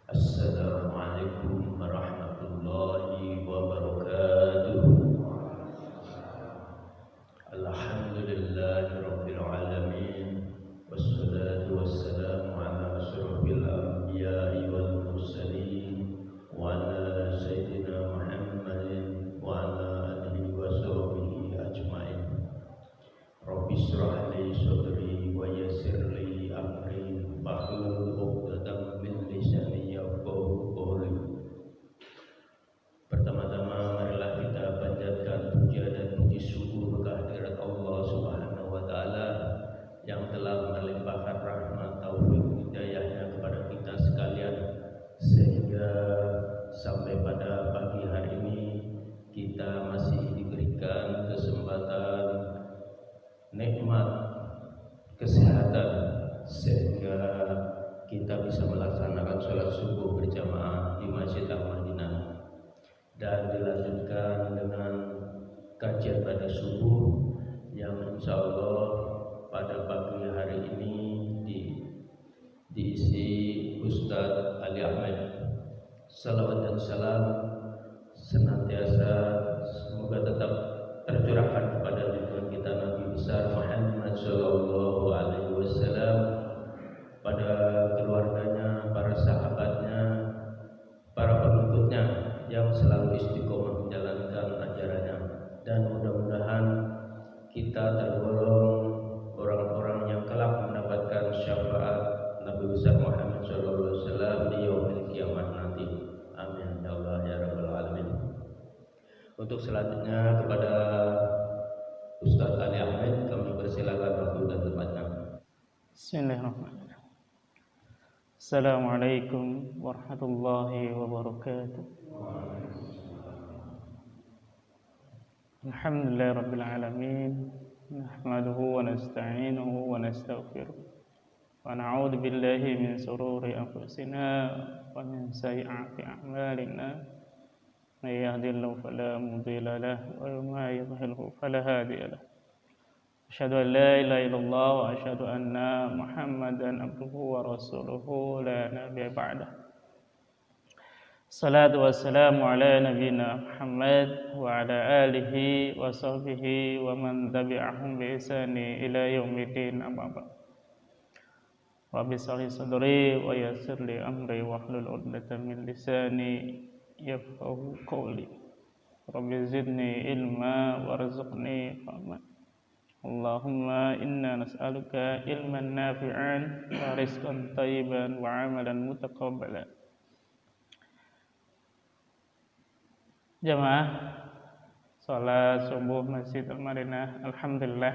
Assalamualaikum warahmatullahi wabarakatuh. Alhamdulillahi rabbil alamin. Wassalatu wassalamu ala asyrafil anbiya'i wal mursalin wa ala sayyidina Muhammadin wa ala alihi wa sahbihi ajmain. Rabbi shrah li sadri wa yassir li amri wahlul 'uqdatam min lisani yafqahu qawli. Pertama-tama marilah kita panjatkan puja dan puji syukur kehadirat Allah Subhanahu wa taala yang telah melimpahkan rahmat taufik hidayahnya kepada kita sekalian sehingga sampai pada pagi hari ini kita masih diberikan kesempatan nikmat kesehatan sehingga kita bisa melaksanakan sholat subuh berjamaah di Masjid Al-Madinah dan dilanjutkan dengan kajian pada subuh yang insya Allah pada pagi hari ini diisi Ustadz Ali Ahmed. Salawat dan salam senantiasa semoga tetap tercurahkan kepada junjungan kita Nabi besar Muhammad Sallallahu Alaihi Wasallam, pada keluarganya, para sahabatnya, para pengikutnya yang selalu istiqomah menjalankan ajarannya, dan mudah-mudahan kita tergolong orang-orang yang kelak mendapatkan syafaat Nabi besar Muhammad Sallallahu Alaihi Wasallam di yaumil kiamat nanti. Amin ya Allah ya rabbal alamin. Untuk selanjutnya kepada Ustadz Ali Ahmed kami persilakan waktu dan tempatnya. Bismillahirrahmanirrahim. Assalamualaikum warahmatullahi wabarakatuh. Alhamdulillah rabbil alamin. Nahmaduhu wa nasta'inuhu wa nastaghfiruh. Wa na'udzu billahi min shururi anfusina wa min sayyiati a'malina. May yahdihillahu fala mudilla lahu wa may yudlilhu fala hadiya lahu. Asyhadu an la ilaha illallah wa asyhadu anna Muhammadan abduhu wa rasuluhu la nabiyya ba'dah. Salatu wassalamu ala nabiyyina Muhammad wa ala alihi wa sahbihi wa man tabi'ahum bi ihsani ila yaumiddin, amma ba'd. Rabbi shrah li sadri wa yassir li amri wahlul 'uqdatam min lisani yafqahu qawli. Rabbi zidni ilma warzuqni fahma. Allahumma inna nas'aluka ilman nafi'an wa rizqan thayyiban wa amalan mutaqabbalan. Jamaah salat subuh Masjid Al-Madinah, alhamdulillah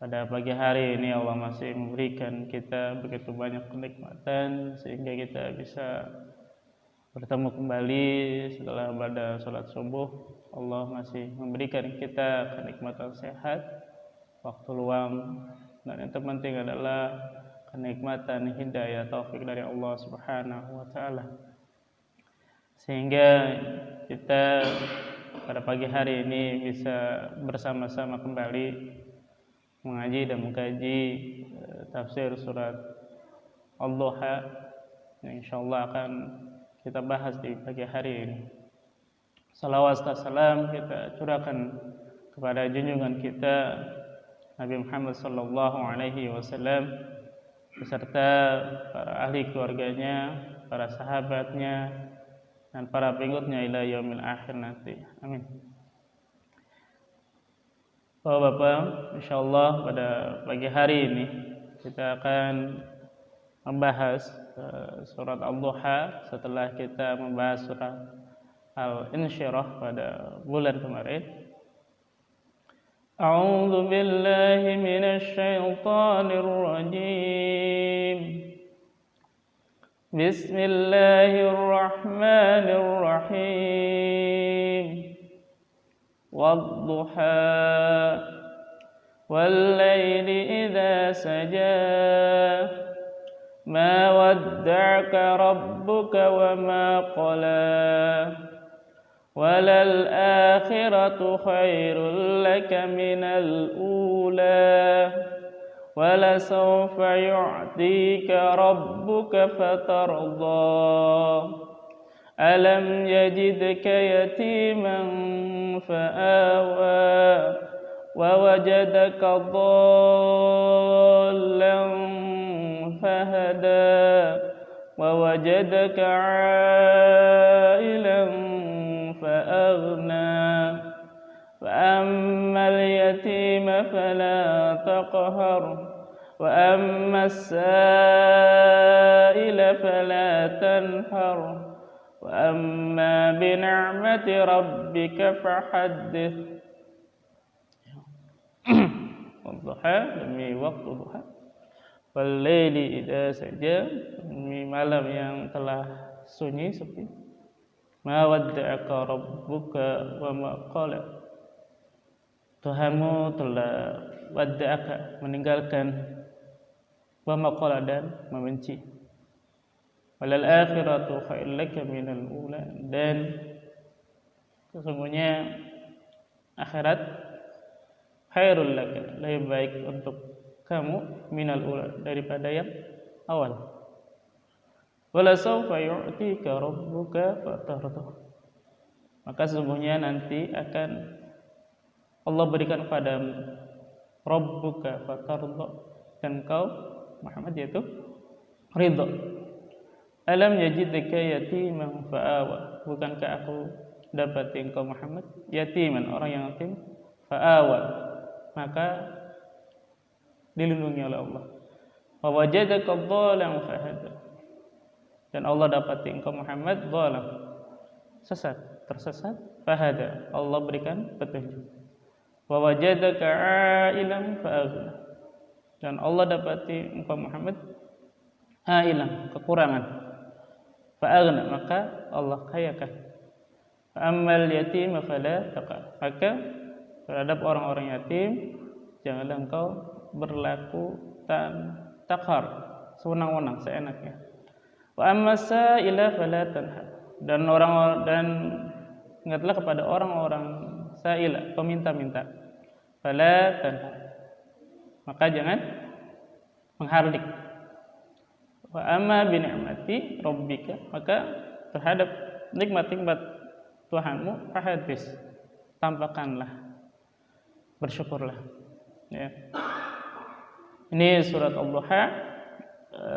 pada pagi hari ini Allah masih memberikan kita begitu banyak kenikmatan sehingga kita bisa bertemu kembali setelah pada salat subuh. Allah masih memberikan kita kenikmatan sehat, waktu luang, dan yang terpenting adalah kenikmatan hidayah taufik dari Allah Subhanahu wa taala. Sehingga kita pada pagi hari ini bisa bersama-sama kembali mengaji dan mengkaji tafsir surat Al-Duha yang insyaallah akan kita bahas di pagi hari ini. Salawat dan salam kita curahkan kepada junjungan kita Nabi Muhammad sallallahu alaihi wasallam beserta para ahli keluarganya, para sahabatnya, dan para pengikutnya ila yaumil akhir nanti. Amin. Bapak-bapak, insyaallah pada pagi hari ini kita akan membahas surat Al-Duha setelah kita membahas surat Al-Insyirah pada bulan kemarin. A'udzu billahi minasy syaithanir rajim. Bismillahirrahmanirrahim. Wad-duha wal-laili idza saja. Ma wadda'aka rabbuka wa ma qala. Walal akhiratu khairul laka minal ula. ولسوف يعطيك ربك فترضى ألم يجدك يتيما فآوى ووجدك ضالا فهدى ووجدك عائلا فأغنى فأما اليتيم فلا تقهر وأما السائل فلا تنهر وأما بنعمة ربك فحدث. Wadduha, demi waktu duha, wal laili idza saja, demi malam yang telah sunyi sepi. Ma wadda'aka rabbuka wa ma qala, Tuhanmu telah wadda'aka, meninggalkan, wa ma qala, dan membenci. Walal akhiratu khairul laka minal ula, dan sesungguhnya akhirat khairul laka, lebih baik untuk kamu, minal ula, daripada yang awal. Wala sawfa yu'tika rabbuka fatardah, maka sesungguhnya nanti akan Allah berikan padamu rabbuka fatardah, dan kau Muhammad yaitu ridha. Alam yajidka yatiman fa'awa, bukankah aku dapati engkau Muhammad yatiman, orang yang yatim, fa'awa, maka dilindungi oleh Allah. Wa wajadaka dhalan fahada, dan Allah dapati engkau Muhammad dhalan, sesat, tersesat, fahada, Allah berikan petunjuk. Wa wajadaka ailan fa'aghna, dan Allah dapati engkau Muhammad ailan, kekurangan, fa'aghna, maka Allah kayakan. Fa'ammal yatim fala taqhar, maka terhadap orang-orang yatim janganlah engkau berlaku takhar, sewenang-wenang, seenaknya. Wa amma sa'ila fala tanhar, dan ingatlah kepada orang-orang sa'ila, peminta-minta, fala tanhar, maka jangan menghardik. Wa amma bi ni'mati rabbika, maka terhadap nikmat-nikmat Tuhanmu, fahadis, tampakkanlah, bersyukurlah. Ya. Ini surat Ad-Duha.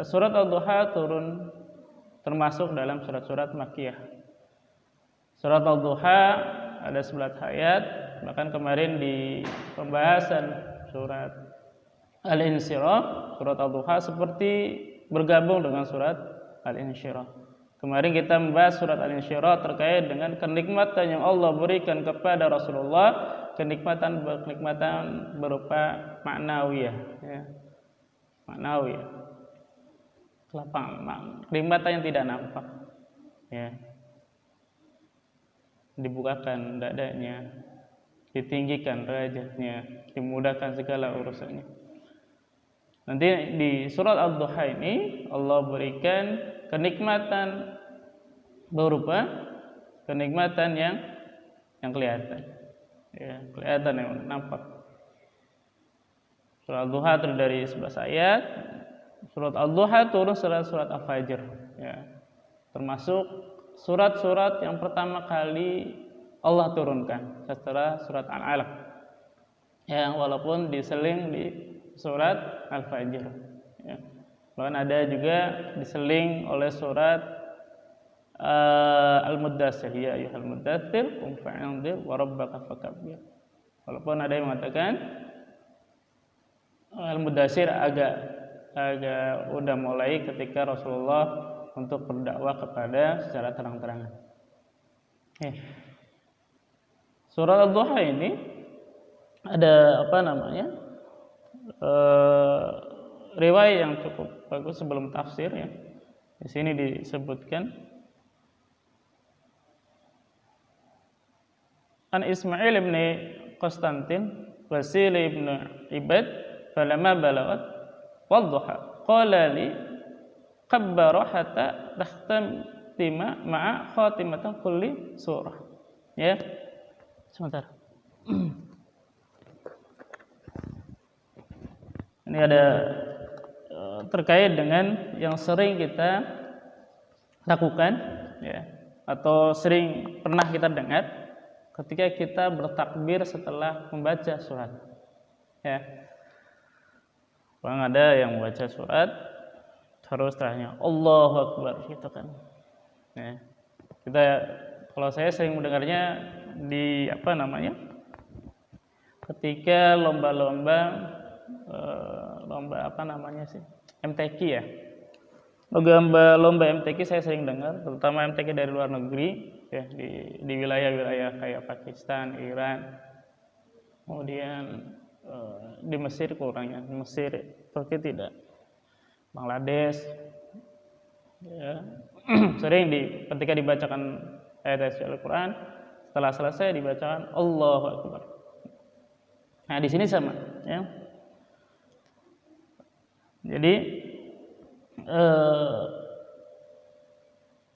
Surat Ad-Duha turun termasuk dalam surat-surat Makkiyah. Surat Ad-Duha ada 11 ayat. Bahkan kemarin di pembahasan surat Al-Insyirah, surat Ad-Duha seperti bergabung dengan surat Al-Insyirah. Kemarin kita membahas surat Al-Insyirah terkait dengan kenikmatan yang Allah berikan kepada Rasulullah, kenikmatan berupa maknawiyah, ya. Maknawiyah, kenikmatan yang tidak nampak, ya. Dibukakan dadanya, ditinggikan derajatnya, dimudahkan segala urusannya. Nanti di surat Ad-Duha ini Allah berikan kenikmatan berupa kenikmatan yang kelihatan, ya, kelihatan, yang nampak. Surat Ad-Duha terdiri dari 11 ayat. Surat Ad-Duha turun setelah surat Al-Fajr, ya. Termasuk surat-surat yang pertama kali Allah turunkan setelah surat Al-Alaq, yang walaupun diseling di surat Al-Fajr, ya. Bahkan ada juga diseling oleh surat Al-Muddatsir, ya ayyuhal muddatsir qum fa'anzir wa rabbaka fakabbir. Walaupun ada yang mengatakan Al-Muddatsir agak udah mulai ketika Rasulullah untuk berdakwah kepada secara terang-terangan. Surat Ad-Duha ini ada riwayat yang cukup bagus sebelum tafsir, ya. Di sini disebutkan an Ismail ibn Konstantin Wasil ibn Ibad falamma balagat wadduha qala li kabbara hatta tahtamtima ma'a khatimatan kulli surah, ya. Sebentar. Ini ada terkait dengan yang sering kita lakukan, ya, atau sering pernah kita dengar ketika kita bertakbir setelah membaca surat. Ya, Bang, ada yang membaca surat terus terakhirnya Allahu Akbar gitu kan. Ya. Kalau saya sering mendengarnya di ketika lomba MTQ ya. Lomba MTQ saya sering dengar, terutama MTQ dari luar negeri ya, di wilayah-wilayah kayak Pakistan, Iran, kemudian di Mesir kurangnya, Mesir, Turki tidak, Bangladesh ya. Sering ketika dibacakan ayat Al-Quran, setelah selesai dibacakan Allahu Akbar. Nah, di sini sama ya. Jadi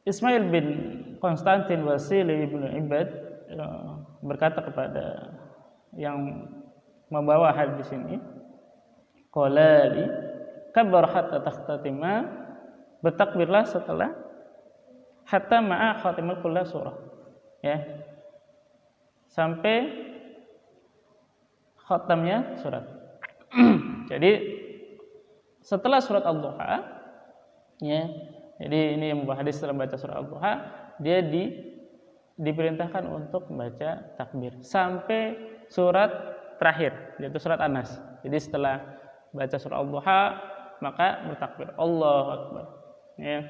Ismail bin Konstantin Wasili bin Ibad berkata kepada yang membawa hadis ini, qala li kabbar hatta takhtatima, bertakbirlah setelah hatta ma'a khatimul kulli surah, ya, sampai khatamnya surat. Jadi setelah surat Al-Duha, ya, jadi ini yang membawa hadis setelah baca surat Al-Duha, dia diperintahkan untuk membaca takbir sampai surat terakhir, yaitu surat An-Nas. Jadi setelah baca surat Al-Duha, maka bertakbir Allahu Akbar, ya.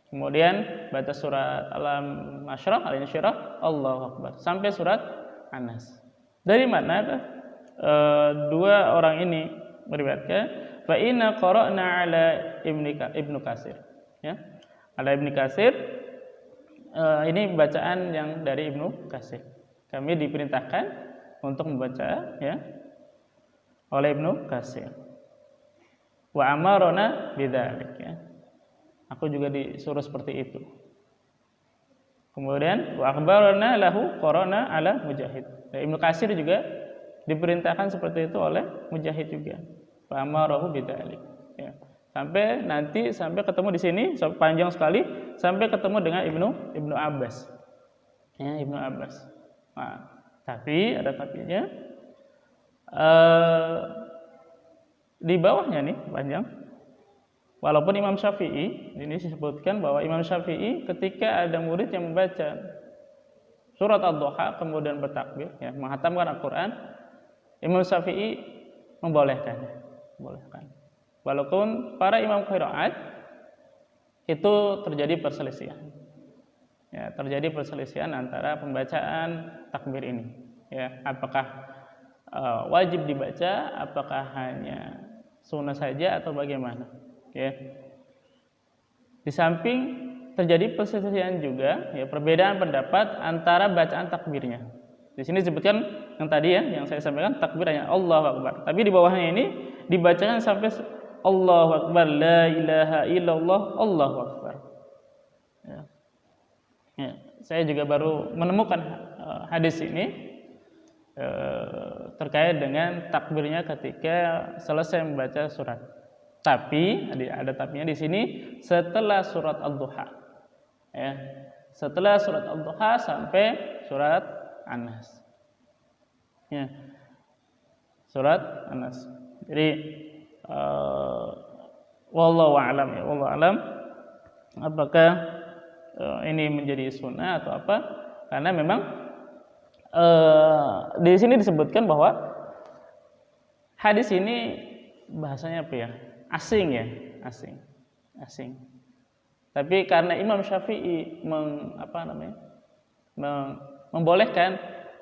Kemudian baca surat Al-Nashrah, Al-Insyirah, Allahu Akbar, sampai surat An-Nas. Dari mana dua orang ini meriwayatkan? Fa inna qara'na ala Ibnu Katsir, ya. Ala Ibnu Katsir, ini bacaan yang dari Ibnu Katsir. Kami diperintahkan untuk membaca, ya, oleh Ibnu Katsir. Wa amarona bidzalik, ya. Aku juga disuruh seperti itu. Kemudian wa akhbarana lahu qara'na ala Mujahid. Dan Ibnu Katsir juga diperintahkan seperti itu oleh Mujahid juga. Wa amarahu bidzalik, ya. Sampai ketemu di sini panjang sekali sampai ketemu dengan Ibnu Abbas. Ya, Ibnu Abbas. Nah, tapi ada tapinya. Di bawahnya nih panjang. Walaupun Imam Syafi'i, ini disebutkan bahwa Imam Syafi'i ketika ada murid yang membaca surat Ad-Duha kemudian bertakbir, ya, menghatamkan Al-Qur'an, Imam Syafi'i membolehkan. Walaupun para imam qiraat itu terjadi perselisihan. Ya, terjadi perselisihan antara pembacaan takbir ini. Ya, apakah wajib dibaca, apakah hanya sunnah saja atau bagaimana? Ya. Di samping terjadi perselisihan juga, ya, perbedaan pendapat antara bacaan takbirnya. Di sini disebutkan yang tadi, ya, yang saya sampaikan takbir hanya Allahu Akbar. Tapi di bawahnya ini dibacakan sampai Allahu Akbar, la ilaha illallah, Allahu Akbar. Ya. Ya, saya juga baru menemukan hadis ini terkait dengan takbirnya ketika selesai membaca surat. Tapi ada tapinya di sini setelah surat Ad-Duha. Ya. Setelah surat Ad-Duha sampai surat An-Nas. Ya. Surat An-Nas. Jadi wallahu a'lam, ya, wallahu a'lam apakah ini menjadi sunnah atau apa? Karena memang di sini disebutkan bahwa hadis ini bahasanya apa ya? Asing, ya, asing. Tapi karena Imam Syafi'i membolehkan,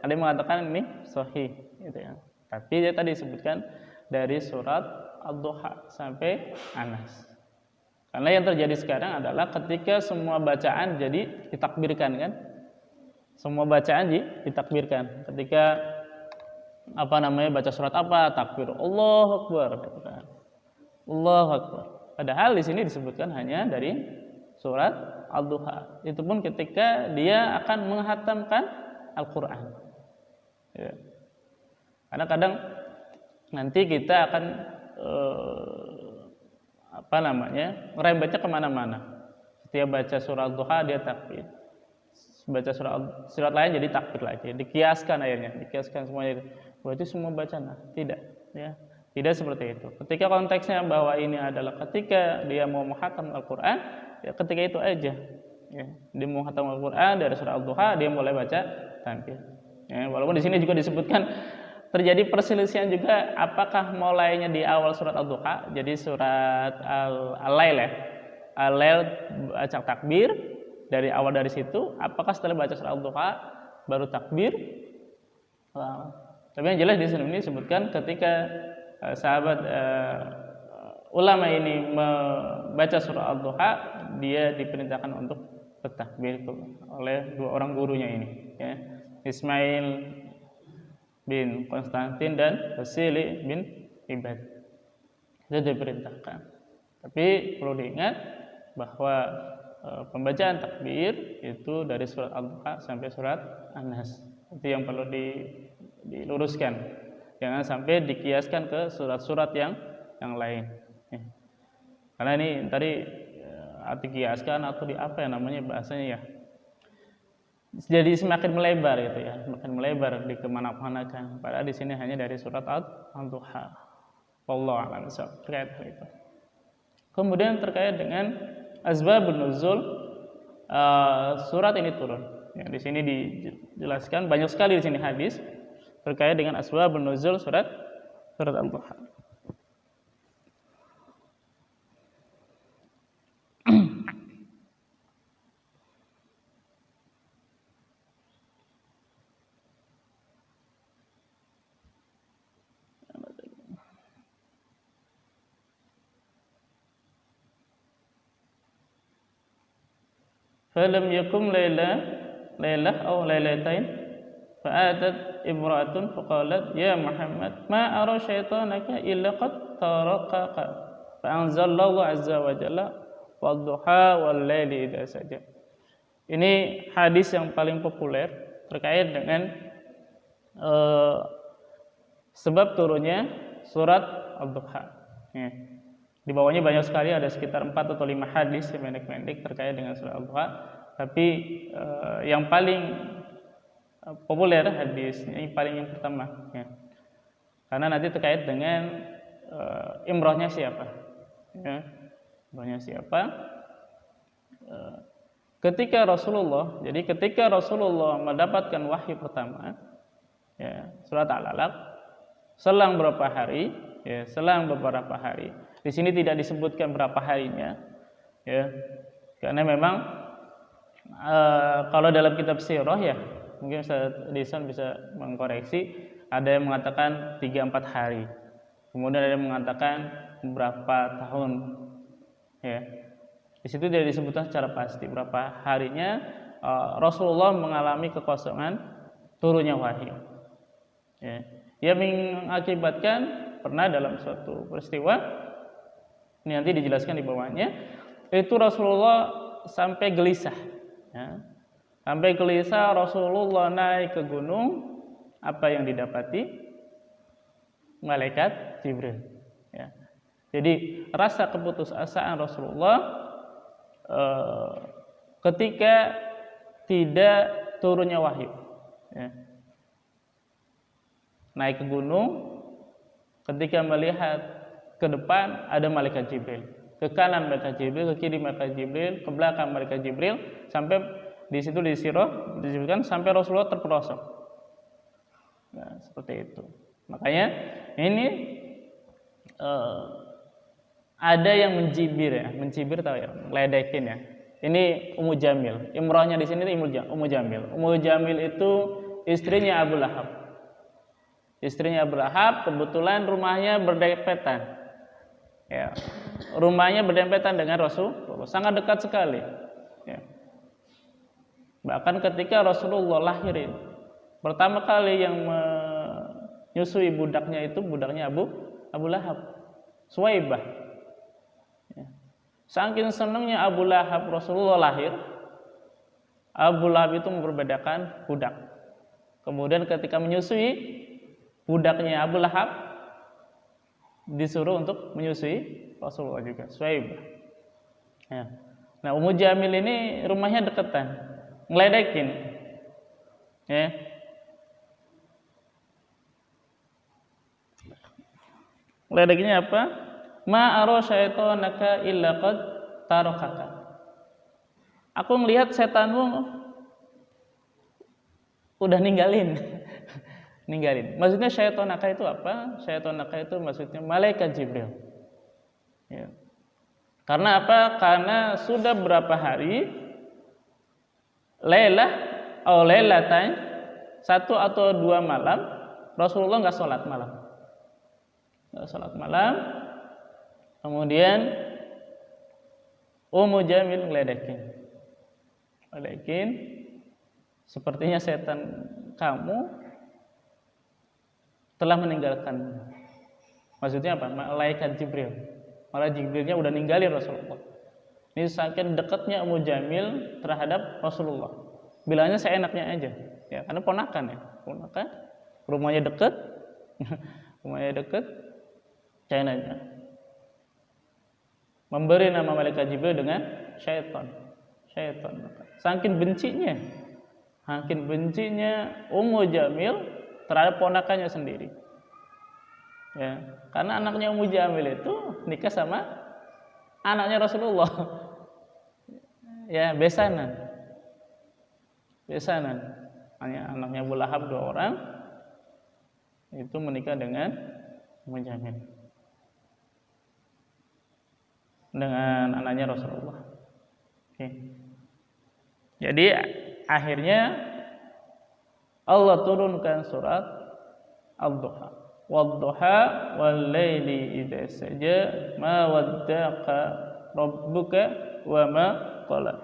ada yang mengatakan ini sahih, gitu ya. Tapi dia tadi disebutkan dari surat Ad-Duha sampai An-Nas. Karena yang terjadi sekarang adalah ketika semua bacaan jadi ditakbirkan, kan? Semua bacaan ditakbirkan. Ketika baca surat apa, takbir Allahu Akbar, gitu kan. Allahu Akbar. Padahal di sini disebutkan hanya dari surat Ad-Duha. Itu pun ketika dia akan menghatamkan Al-Qur'an. Ya. Karena kadang nanti kita akan merembetnya kemana-mana. Setiap baca surah duha dia takbir, baca surat lain jadi takbir lagi, dikiaskan akhirnya, dikiaskan semuanya itu. Berarti semua bacaan? Tidak, ya. Tidak seperti itu. Ketika konteksnya bahwa ini adalah ketika dia mau menghatam Al-Qur'an, ya ketika itu aja. Ya, dia mau menghatam Al-Qur'an dari surah Al-Duha dia mulai baca takbir. Ya, walaupun di sini juga disebutkan terjadi perselisihan juga apakah mulainya di awal surat Al-Duha, jadi surat Al-Lail ya. Al-Lail baca takbir dari awal dari situ, apakah setelah baca surat Al-Duha baru takbir? Tapi yang jelas di sini disebutkan ketika sahabat ulama ini membaca surah Al-Duha, dia diperintahkan untuk bertakbir oleh dua orang gurunya ini, ya. Ismail bin Konstantin dan Wasili bin Ibad. Itu diperintahkan. Tapi perlu diingat bahwa pembacaan takbir itu dari surat Al-Duha sampai surat An-Nas. Itu yang perlu diluruskan. Jangan sampai dikiaskan ke surat-surat yang lain. Karena ini tadi dikiaskan atau di apa ya namanya bahasanya ya. Jadi semakin melebar gitu ya, semakin melebar di kemana-manakan. Padahal di sini hanya dari surat Al-Duha. Wallahu a'lam bishawab terkait hal itu. Kemudian terkait dengan asbabun nuzul surat ini turun. Ya, di sini dijelaskan banyak sekali di sini hadis terkait dengan asbabun nuzul surat Al-Duha. Falam yakum lailah aw lailatain fa'atat imra'atun faqalat ya Muhammad ma ara syaitanaka illa qad taraqaka fa'anzalallahu azza wa jalla wadduha wal laili idza saja. Ini hadis yang paling populer terkait dengan sebab turunnya surat Al-Duha. Ya. Di bawahnya banyak sekali, ada sekitar 4 atau 5 hadis yang pendek-pendek terkait dengan surah Al-Duha. Tapi yang paling populer hadisnya ini paling yang pertama, ya. Karena nanti terkait dengan imrohnya siapa, ya. Imrohnya siapa? Ketika Rasulullah mendapatkan wahyu pertama, ya, surat Al-Alaq, selang beberapa hari. Di sini tidak disebutkan berapa harinya, ya, karena memang kalau dalam kitab sirah ya, mungkin Ustaz Dison bisa mengkoreksi, ada yang mengatakan 3-4 hari, kemudian ada yang mengatakan berapa tahun, ya. Di situ tidak disebutkan secara pasti berapa harinya Rasulullah mengalami kekosongan turunnya wahyu, ya. Yang mengakibatkan pernah dalam suatu peristiwa, ini nanti dijelaskan di bawahnya, itu Rasulullah sampai gelisah, ya. Sampai gelisah Rasulullah naik ke gunung, apa yang didapati? Malaikat Jibril, ya. Jadi rasa keputusasaan Rasulullah ketika tidak turunnya wahyu, ya. Naik ke gunung, ketika melihat ke depan ada malaikat Jibril, ke kanan malaikat Jibril, ke kiri malaikat Jibril, ke belakang malaikat Jibril, sampai di situ di sirah disebutkan sampai Rasulullah terperosok. Nah, seperti itu. Makanya ini ada yang mencibir, ya, mencibir tahu ya, ngeledekin ya. Ini Ummu Jamil. Imrohnya di sini Ummu Jamil. Ummu Jamil itu istrinya Abu Lahab. Istrinya Abu Lahab kebetulan rumahnya berdempetan. Ya. Rumahnya berdempetan dengan Rasulullah, sangat dekat sekali. Ya. Bahkan ketika Rasulullah lahirin, pertama kali yang menyusui budaknya itu budaknya Abu Lahab, Suwaibah. Ya. Saking senangnya Abu Lahab Rasulullah lahir, Abu Lahab itu memperbedakan budak. Kemudian ketika menyusui budaknya Abu Lahab, disuruh untuk menyusui Rasulullah juga, Suhaibah. Ya. Nah, Ummu Jamil ini rumahnya deketan, ngeledekin. Ya. Ngeledekinnya apa? Ma ara syaitonaka illa qad tarakaka. Aku melihat setanmu udah ninggalin. Ninggalin. Maksudnya syaitonaka itu apa? Syaitonaka itu maksudnya malaikat Jibril. Ya. Karena apa? Karena sudah berapa hari Lailatan, 1 atau 2 malam Rasulullah nggak sholat malam. Nggak sholat malam. Kemudian Ummu Jamil ngeledekin, sepertinya setan kamu telah meninggalkan. Maksudnya apa? Malaikat Jibril. Malah Jibrilnya udah ninggalin Rasulullah. Ini saking dekatnya Ummu Jamil terhadap Rasulullah. Bilangnya seenaknya aja. Ya, karena ponakan, rumahnya dekat, seenaknya. Memberi nama malaikat Jibril dengan syaitan. Saking bencinya Ummu Jamil terhadap ponakannya sendiri. Ya, karena anaknya Ummu Jamil itu nikah sama anaknya Rasulullah. Ya, besanan. Anaknya Abu Lahab 2 orang itu menikah dengan Ummu Jamil. Dengan anaknya Rasulullah. Oke. Jadi akhirnya Allah turunkan surat Ad-Duha. Wad-duha wal-laili idza saja ma wadda'aka rabbuka wa ma qala.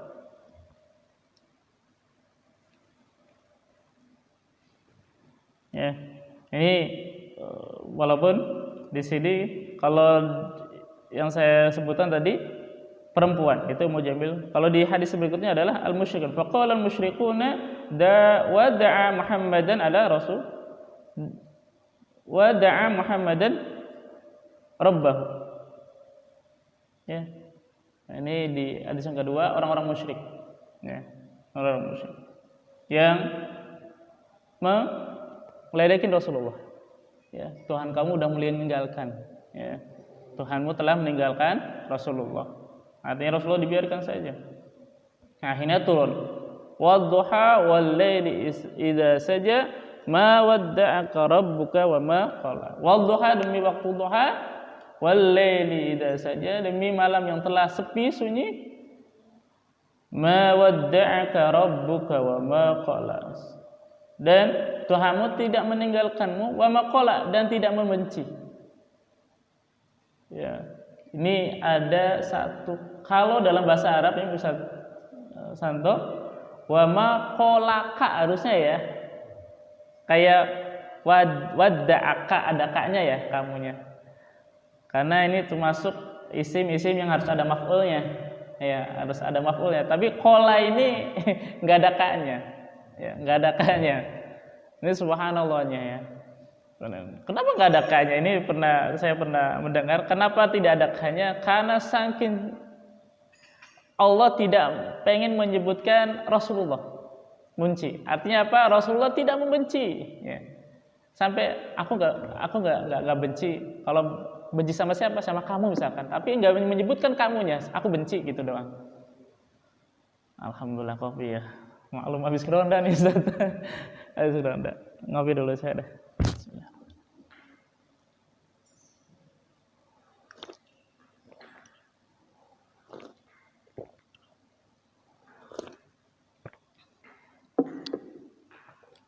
Ya. Ini walaupun di sini kalau yang saya sebutkan tadi perempuan itu Ummu Jamil. Kalau di hadis berikutnya adalah al-musyrikun. Faqala al-musyrikuna da'a Muhammadan ala rasul wa da'a Muhammadan rabbahu. Ya. Nah, ini di hadis yang kedua orang-orang musyrik. Ya. Orang-orang musyrik yang meledekin Rasulullah. Ya, Tuhan kamu udah meninggalkan. Ya. Tuhanmu telah meninggalkan Rasulullah. Artinya Rasulullah dibiarkan saja. Nah, akhirnya turun. Wadduha wal-laili idza saja ma wadda'aka rabbuka wa ma qala. Wadduha demi waktu duha, wal-laili idza saja demi malam yang telah sepi sunyi. Ma wadda'aka rabbuka wa ma qala. Dan Tuhanmu tidak meninggalkanmu wa ma qala dan tidak membenci. Ya. Ini ada satu, kalau dalam bahasa Arab ini bisa Santo, wa ma qolaka harusnya ya. Kayak wadda'aka ada kaknya ya kamunya. Karena ini termasuk isim-isim yang harus ada maf'ulnya. Ya, harus ada maf'ulnya. Tapi qola ini enggak ada kaknya. Ya, enggak ada kaknya. Ini subhanallahnya ya. Kenapa nggak ada kaknya? Ini saya pernah mendengar. Kenapa tidak ada kaknya? Karena saking Allah tidak pengen menyebutkan Rasulullah benci. Artinya apa? Rasulullah tidak membenci. Ya. Sampai aku nggak benci. Kalau benci sama siapa? Sama kamu misalkan. Tapi nggak menyebutkan kamunya. Aku benci gitu doang. Alhamdulillah kopi ya. Maklum habis keronda nih Ustaz. Habis keronda. Ngopi dulu saya dah.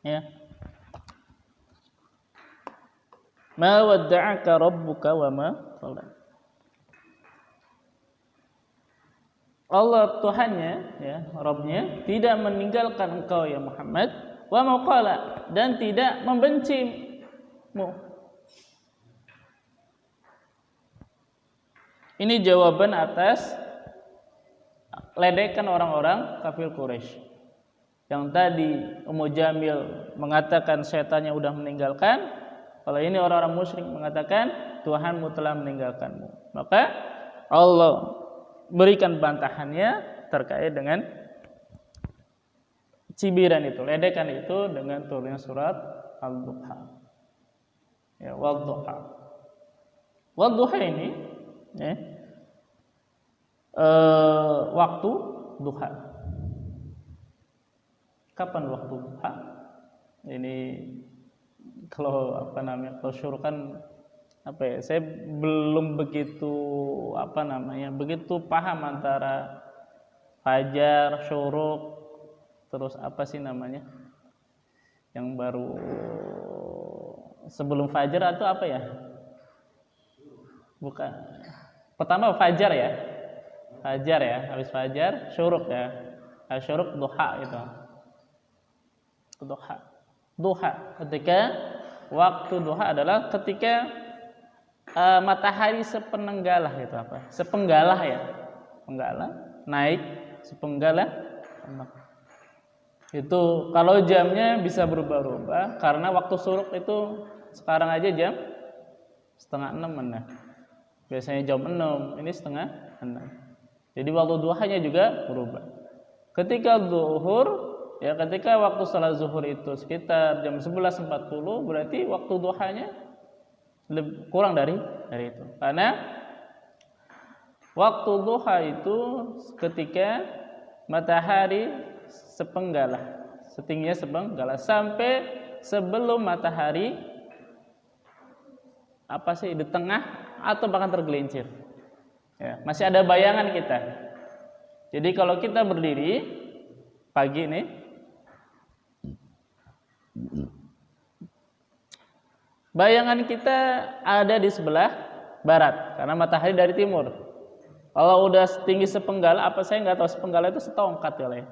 Ya. Ma wadda'aka rabbuka wa ma qala. Allah Tuhannya ya, Rabbnya tidak meninggalkan engkau ya Muhammad wa ma qala dan tidak membencimu. Ini jawaban atas ledekan orang-orang kafir Quraisy. Yang tadi Ummu Jamil mengatakan setannya udah meninggalkan, kalau ini orang-orang musyrik mengatakan Tuhanmu telah meninggalkanmu. Maka Allah berikan bantahannya terkait dengan cibiran itu, ledekan itu dengan turunnya surat Al-Duha. Ya, Wad-Duha. Wad-Duha ini ya, waktu duha. Kapan waktu duha? Ini kalau kalau syuruk kan saya belum begitu begitu paham antara fajar, syuruk, terus yang baru sebelum fajar atau apa ya? Bukan. Pertama fajar ya. Fajar ya, habis fajar syuruk ya. Syuruk duha itu. Duha. Ketika waktu duha adalah ketika matahari sepenggalah gitu sepenggalah ya. Penggalah naik sepenggalah. Itu kalau jamnya bisa berubah-ubah karena waktu syuruk itu sekarang aja jam 5:30 biasanya jam 6, ini 5:30. Jadi waktu duhanya juga berubah. Ketika zuhur ya, ketika waktu salat zuhur itu sekitar jam 11.40 berarti waktu duhanya kurang dari itu. Karena waktu duha itu ketika matahari sepenggalah, setingginya sepenggalah sampai sebelum matahari di tengah atau bahkan tergelincir. Ya, masih ada bayangan kita. Jadi kalau kita berdiri pagi nih, bayangan kita ada di sebelah barat karena matahari dari timur. Kalau udah tinggi sepenggal, saya nggak tahu sepenggal itu setongkat ya,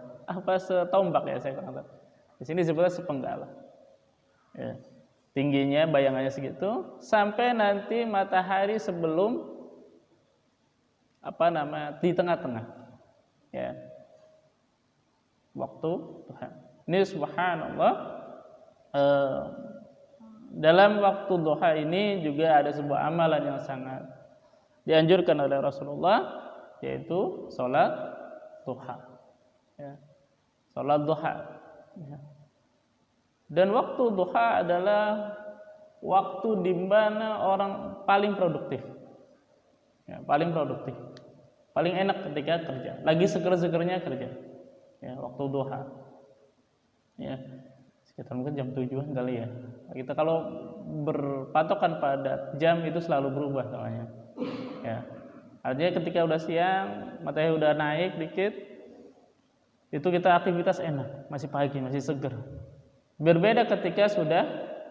setombak ya saya kata. Di sini disebutnya sepenggal. Ya. Tingginya bayangannya segitu sampai nanti matahari sebelum di tengah-tengah. Ya. Waktu Tuhan. Ini subhanallah. Dalam waktu duha ini juga ada sebuah amalan yang sangat dianjurkan oleh Rasulullah, yaitu sholat duha. Ya. Sholat duha. Ya. Dan waktu duha adalah waktu di mana orang paling produktif. Ya, paling produktif. Paling enak ketika kerja. Lagi seger-segernya kerja. Ya, waktu duha. Ya. Sekitar mungkin jam 7-an kali ya. Kita kalau berpatokan pada jam itu selalu berubah soalnya. Ya. Artinya ketika udah siang, matahari udah naik dikit, itu kita aktivitas enak, masih pagi, masih seger. Berbeda ketika sudah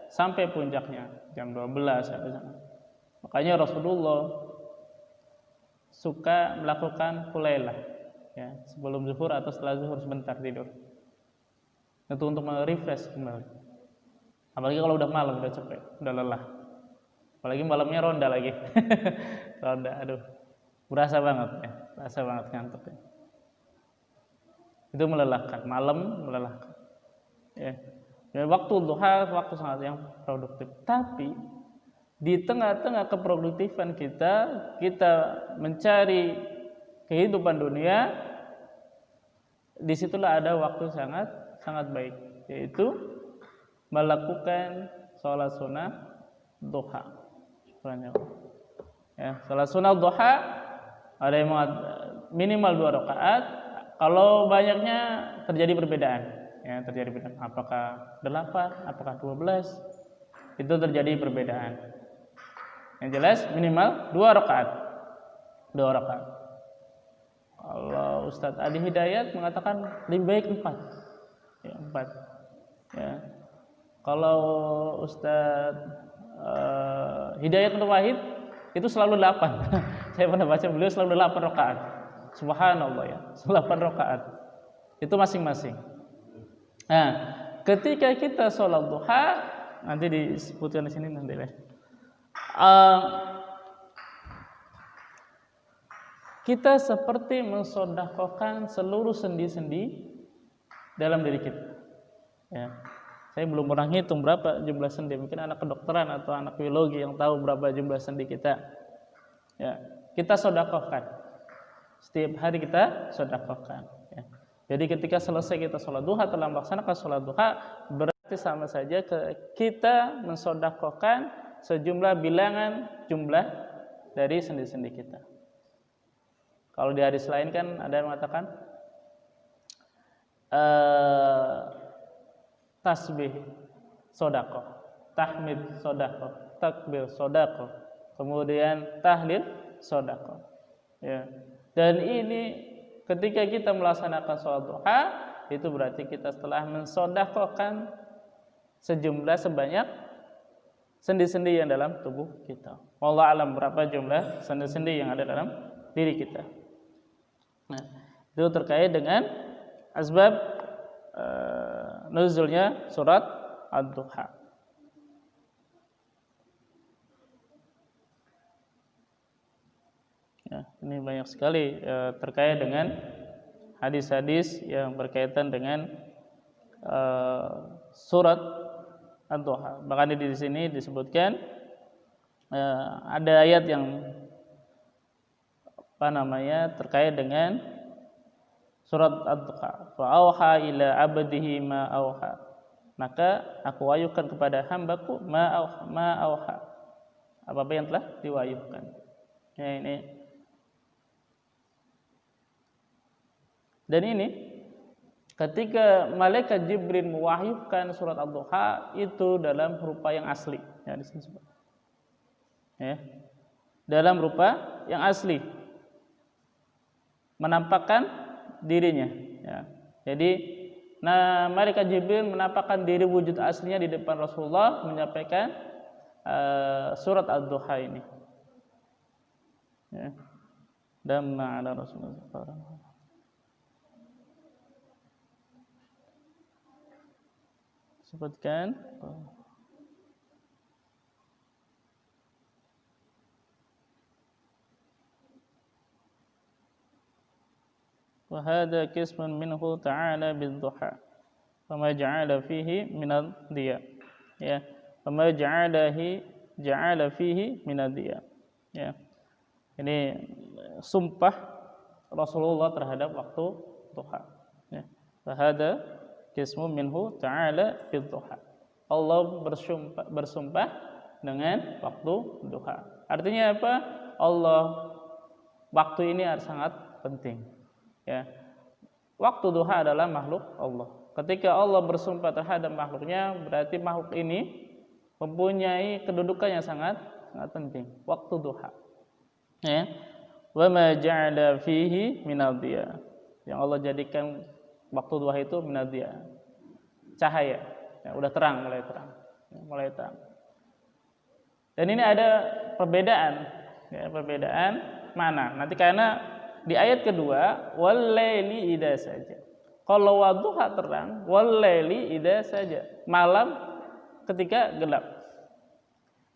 sampai puncaknya, jam 12 sampai sana. Makanya Rasulullah suka melakukan kulailah, ya, sebelum zuhur atau setelah zuhur sebentar tidur. Itu untuk merefresh kembali. Apalagi kalau udah malam, udah capek, udah lelah. Apalagi malamnya ronda lagi. Ronda, aduh. Berasa banget ya, berasa banget ngantuk ya. Itu melelahkan, malam melelahkan. Ya. Dan waktu duha waktu sangat yang produktif. Tapi di tengah-tengah keproduktifan kita mencari kehidupan dunia, disitulah ada waktu sangat baik, yaitu melakukan sholat sunnah duha. Ya, sholat sunnah duha ada yang minimal 2 rakaat. Kalau banyaknya terjadi perbedaan. Ya, terjadi perbedaan. Apakah 8, apakah 12? Itu terjadi perbedaan. Yang jelas minimal 2 rakaat. 2 rakaat. Kalau Ustadz Adi Hidayat mengatakan lebih baik 4. Ya, 4. Ya. Kalau Ustadz Hidayat Nur Wahid itu selalu 8. Saya pernah baca beliau selalu 8 rakaat. Subhanallah ya, 8 rakaat. Itu masing-masing. Nah, ketika kita sholat duha, nanti disebutkan di sini nanti deh. Kita seperti mensedekahkan seluruh sendi-sendi dalam diri kita. Ya. Saya belum pernah ngitung berapa jumlah sendi. Mungkin anak kedokteran atau anak biologi yang tahu berapa jumlah sendi kita. Ya, kita sedekahkan. Setiap hari kita sedekahkan. Ya. Jadi ketika selesai kita sholat duha, telah melaksanakan sholat duha, berarti sama saja kita mensedekahkan sejumlah bilangan jumlah dari sendi-sendi kita. Kalau di hadis lain kan ada yang mengatakan tasbih sedekah, tahmid sedekah, takbir sedekah, kemudian tahlil sedekah. Ya. Dan ini ketika kita melaksanakan sholat duha, itu berarti kita telah mensedekahkan sejumlah sebanyak sendi-sendi yang dalam tubuh kita. Wallahu alam berapa jumlah sendi-sendi yang ada dalam diri kita. Nah, itu terkait dengan asbab nuzulnya surat Ad-Duha. Ya, ini banyak sekali terkait dengan hadis-hadis yang berkaitan dengan surat Ad-Duha. Bahkan di sini disebutkan ada ayat yang terkait dengan surat Ad-Duha. Fa auha ila abdihi ma auha. Maka aku wahyukan kepada hambaku ma auha. Apa yang telah diwahyukan. Ya, ini. Dan ini ketika malaikat Jibril mewahyukan surat Ad-Duha itu dalam rupa yang asli. Ya, di sini sebut. Ya. Dalam rupa yang asli. Menampakkan dirinya. Ya. Jadi, malaikat Jibril menampakkan diri wujud aslinya di depan Rasulullah menyampaikan surat Ad-Duha ini. Ya. Damma ala Rasulullah. Sebutkan. وهذا قسم منه تعالى بالضحى فما جعل فيه من الضياء ya فما جعل فيه من الضياء ya ini sumpah Rasulullah terhadap waktu duha ya فهذا qismu minhu ta'ala bid-duha Allah bersumpah dengan waktu duha artinya apa waktu ini sangat penting. Ya, waktu duha adalah makhluk Allah. Ketika Allah bersumpah terhadap makhluknya, berarti makhluk ini mempunyai kedudukan yang sangat penting. Waktu duha. Ya, wa ma ja'ala fihi minadhiya. Yang Allah jadikan waktu duha itu minadhiya. Cahaya. Ya, udah terang, mulai terang. Ya, mulai terang. Dan ini ada perbedaan. Ya, perbedaan mana? Nanti karena di ayat kedua wal-laili idza saja. Kalau wadduha terang, wal-laili idza saja. Malam ketika gelap.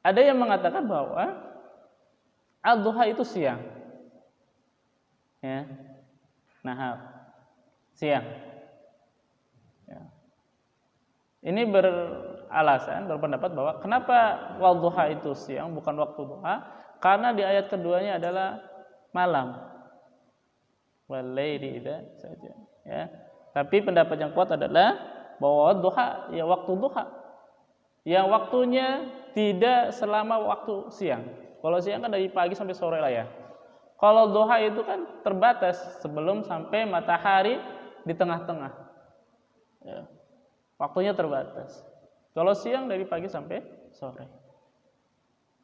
Ada yang mengatakan bahwa ad-duha itu siang. Ya. Nahar. Siang. Ya. Ini berpendapat bahwa kenapa wadduha itu siang bukan waktu duha? Karena di ayat keduanya adalah malam. Wal-laili idza saja ya. Tapi pendapat yang kuat adalah bahwa duha ya waktu duha. Yang waktunya tidak selama waktu siang. Kalau siang kan dari pagi sampai sore lah ya. Kalau duha itu kan terbatas sebelum sampai matahari di tengah-tengah. Ya. Waktunya terbatas. Kalau siang dari pagi sampai sore.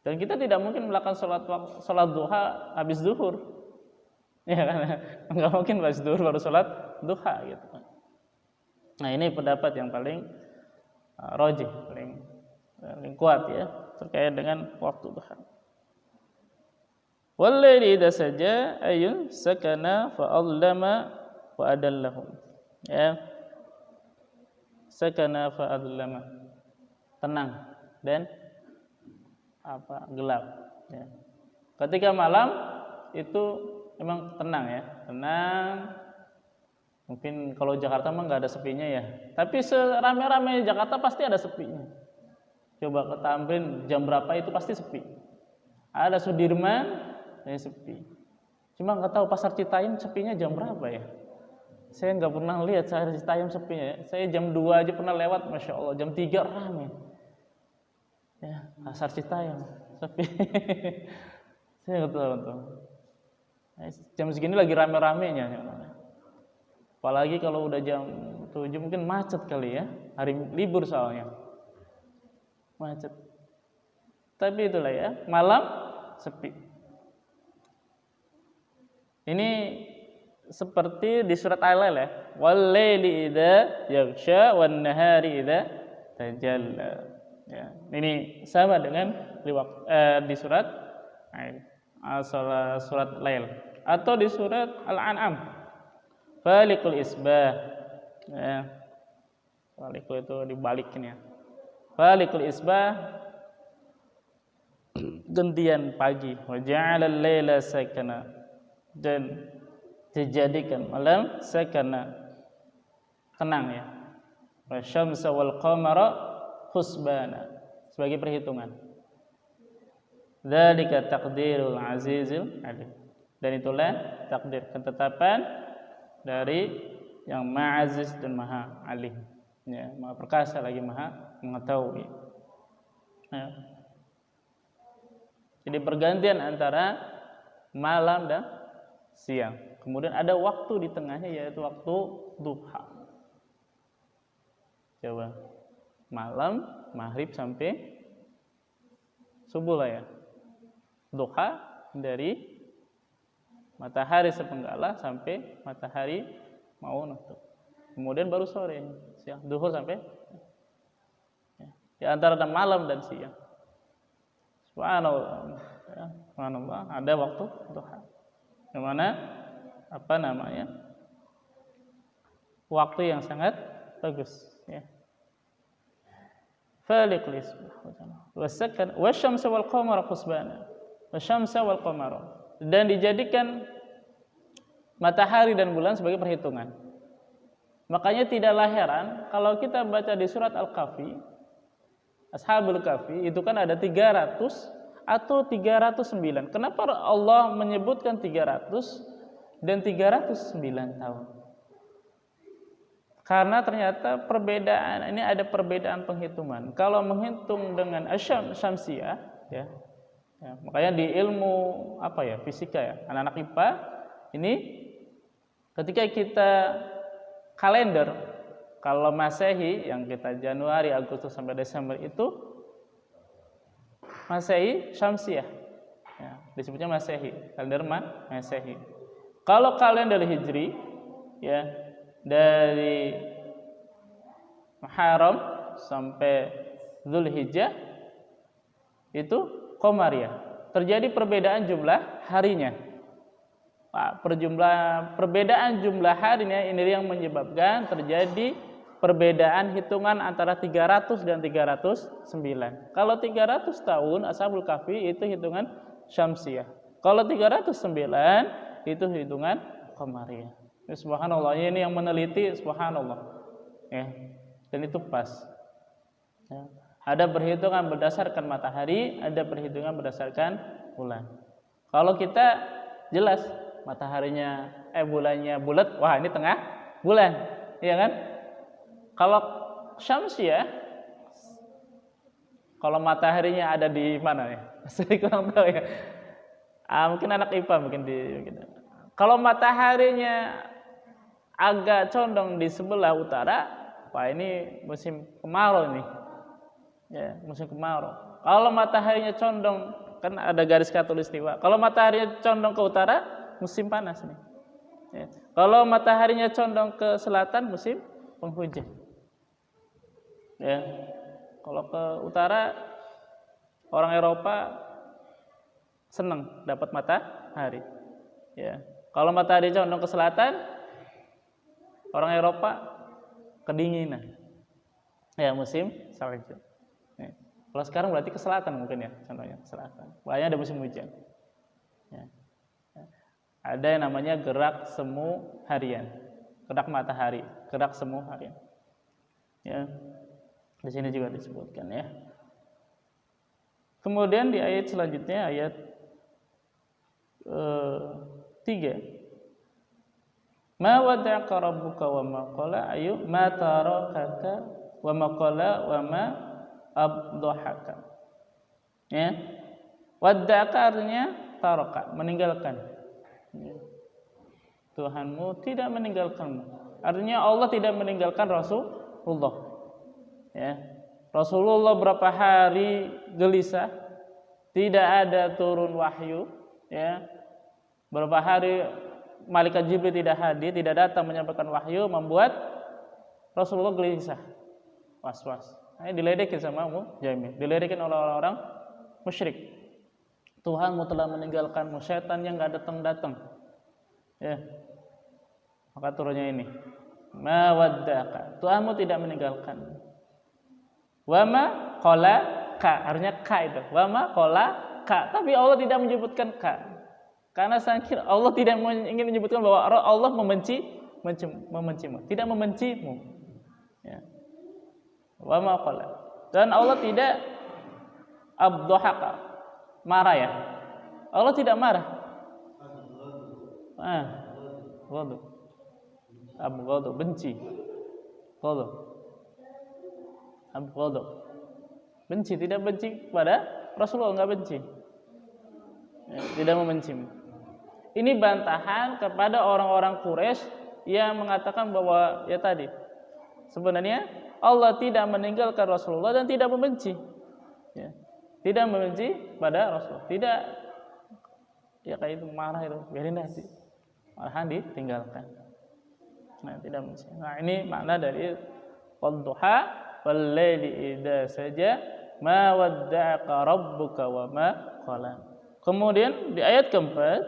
Dan kita tidak mungkin melakukan sholat duha habis zuhur. Ya kan, nggak mungkin pas zuhur baru sholat duha gitu. Nah ini pendapat yang paling rajih, paling kuat ya terkait dengan waktu duha. Wal-laili idza saja ayun sakana fa adlama wa adallahum. Ya. Sakana fa adlama. Tenang dan gelap ya. Ketika malam itu memang tenang ya, tenang, Mungkin kalau Jakarta mah nggak ada sepinya ya. Tapi serame-rame Jakarta pasti ada sepinya. Coba ke Tamrin jam berapa itu pasti sepi. Ada Sudirman, ya sepi. Cuma nggak tahu pasar Citayam sepinya jam berapa ya. Saya nggak pernah lihat pasar Citayam sepinya ya. Saya jam 2 aja pernah lewat, Masya Allah. Jam 3 ramai. Ya, pasar Citayam sepi. Saya nggak tahu. Jam segini lagi rame-ramenya. Apalagi kalau udah jam 7 mungkin macet kali ya. Hari libur soalnya. Macet. Tapi itulah ya, malam sepi. Ini seperti di surat Al-Lail ya. Wal laili idza yaghsha wan nahari idza tajalla. Ya, ini sama dengan di surat surat Lail atau di surat Al-An'am. Falikul isbah. Ya. Falikul itu dibalikin ya. Falikul isbah, gantian pagi. Wa ja'alal laila sakana, dan dijadikan malam sakana, tenang ya. Wa syamsa wal qamara husbana, sebagai perhitungan. Dzalika taqdirul azizil alim. Dan itulah takdir, ketetapan dari yang Maha Aziz dan Maha Alim, ya, Maha perkasa lagi Maha mengetahui. Ya. Jadi pergantian antara malam dan siang. Kemudian ada waktu di tengahnya, yaitu waktu duha. Coba malam, maghrib sampai subuh lah ya. Duha dari matahari sepenggala sampai matahari mau nutup. Kemudian baru sore, siang, duhur sampai ya, di antara malam dan siang. Subhanallah. Ya, subhanallah, ada waktu duha. Yang mana waktu yang sangat bagus ya. Falikul isbah wasyamsa wal qamara husbana. Wasyamsa wal qamara, dan dijadikan matahari dan bulan sebagai perhitungan. Makanya tidaklah heran kalau kita baca di surat Al-Kahfi, Ashabul Kahfi itu kan ada 300 atau 309. Kenapa Allah menyebutkan 300 dan 309 tahun? Karena ternyata ada perbedaan penghitungan. Kalau menghitung dengan syamsiyah ya, makanya di ilmu fisika ya, anak-anak IPA ini ketika kita kalender, kalau Masehi yang kita Januari, Agustus sampai Desember itu Masehi syamsiyah. Ya, disebutnya Masehi, kalender Masehi. Kalau kalender Hijri ya, dari Muharram sampai Zulhijjah itu Qamariyah. Terjadi perbedaan jumlah harinya. Perbedaan jumlah harinya ini yang menyebabkan terjadi perbedaan hitungan antara 300 dan 309. Kalau 300 tahun Ashabul Kahfi itu hitungan syamsiyah. Kalau 309 itu hitungan qamariyah. Subhanallah, ini yang meneliti, subhanallah. Ya. Dan itu pas. Ya. Ada perhitungan berdasarkan matahari, ada perhitungan berdasarkan bulan. Kalau kita jelas mataharinya bulannya bulat, wah ini tengah bulan, iya kan? Kalau syamsiyah, kalau mataharinya ada di mana ya? Saya kurang tahu ya. Mungkin anak IPA mungkin kalau mataharinya agak condong di sebelah utara, wah ini musim kemarau nih. Ya, musim kemarau. Kalau mataharinya condong, kan ada garis khatulistiwa. Kalau mataharinya condong ke utara, musim panas nih. Ya. Kalau mataharinya condong ke selatan, musim penghujan. Ya. Kalau ke utara, orang Eropa senang dapat matahari. Ya. Kalau matahari condong ke selatan, orang Eropa kedinginan. Ya, musim salju. Ya. Kalau sekarang berarti ke selatan mungkin ya, contohnya ke selatan. Banyak ada musim hujan. Ya. Ada yang namanya gerak semu harian. kerak matahari, kerak semu harian. Ya. Di sini juga disebutkan ya. Kemudian di ayat selanjutnya ayat 3. Ma wada'aka rabbuka wa ma qala, ayu ma tarakaka wa ma qala wa ma abdahaka. Ya. Wada'aka artinya taraka, meninggalkan. Ya. Tuhanmu tidak meninggalkanmu. Artinya Allah tidak meninggalkan Rasulullah. Ya. Rasulullah berapa hari gelisah, tidak ada turun wahyu, ya. Berapa hari malaikat Jibril tidak hadir, tidak datang menyampaikan wahyu, membuat Rasulullah gelisah, was-was. Diledekin sama Jamil, diledekin oleh orang-orang musyrik. Tuhanmu telah meninggalkanmu, setan yang enggak datang-datang. Ya. Maka turunnya ini. Ma wadda'aka. Tuhanmu tidak meninggalkanmu. Wa ma qala ka, artinya ka itu. Wa ma qala ka, tapi Allah tidak menyebutkan ka. Karena saya Allah tidak ingin menyebutkan bahwa Allah membencimu, tidak membencimu. Ya. Wa ma qala. Dan Allah tidak abdhaka, marah ya. Allah tidak marah. Ghadab. Abghadab, benci. Ghadab. Abghadab, benci, tidak benci kepada Rasulullah, enggak benci, ya, tidak membenci. Ini bantahan kepada orang-orang Quraisy yang mengatakan bahwa ya tadi sebenarnya Allah tidak meninggalkan Rasulullah dan tidak membenci, ya, tidak membenci pada Rasulullah, tidak, ya kayak itu marah itu, biarin nanti, malahan ditinggalkan, nah tidak membenci. Nah ini makna dari wadduha wal laili idza saja ma wadda'aka rabbuka wa ma qala. Kemudian di ayat keempat,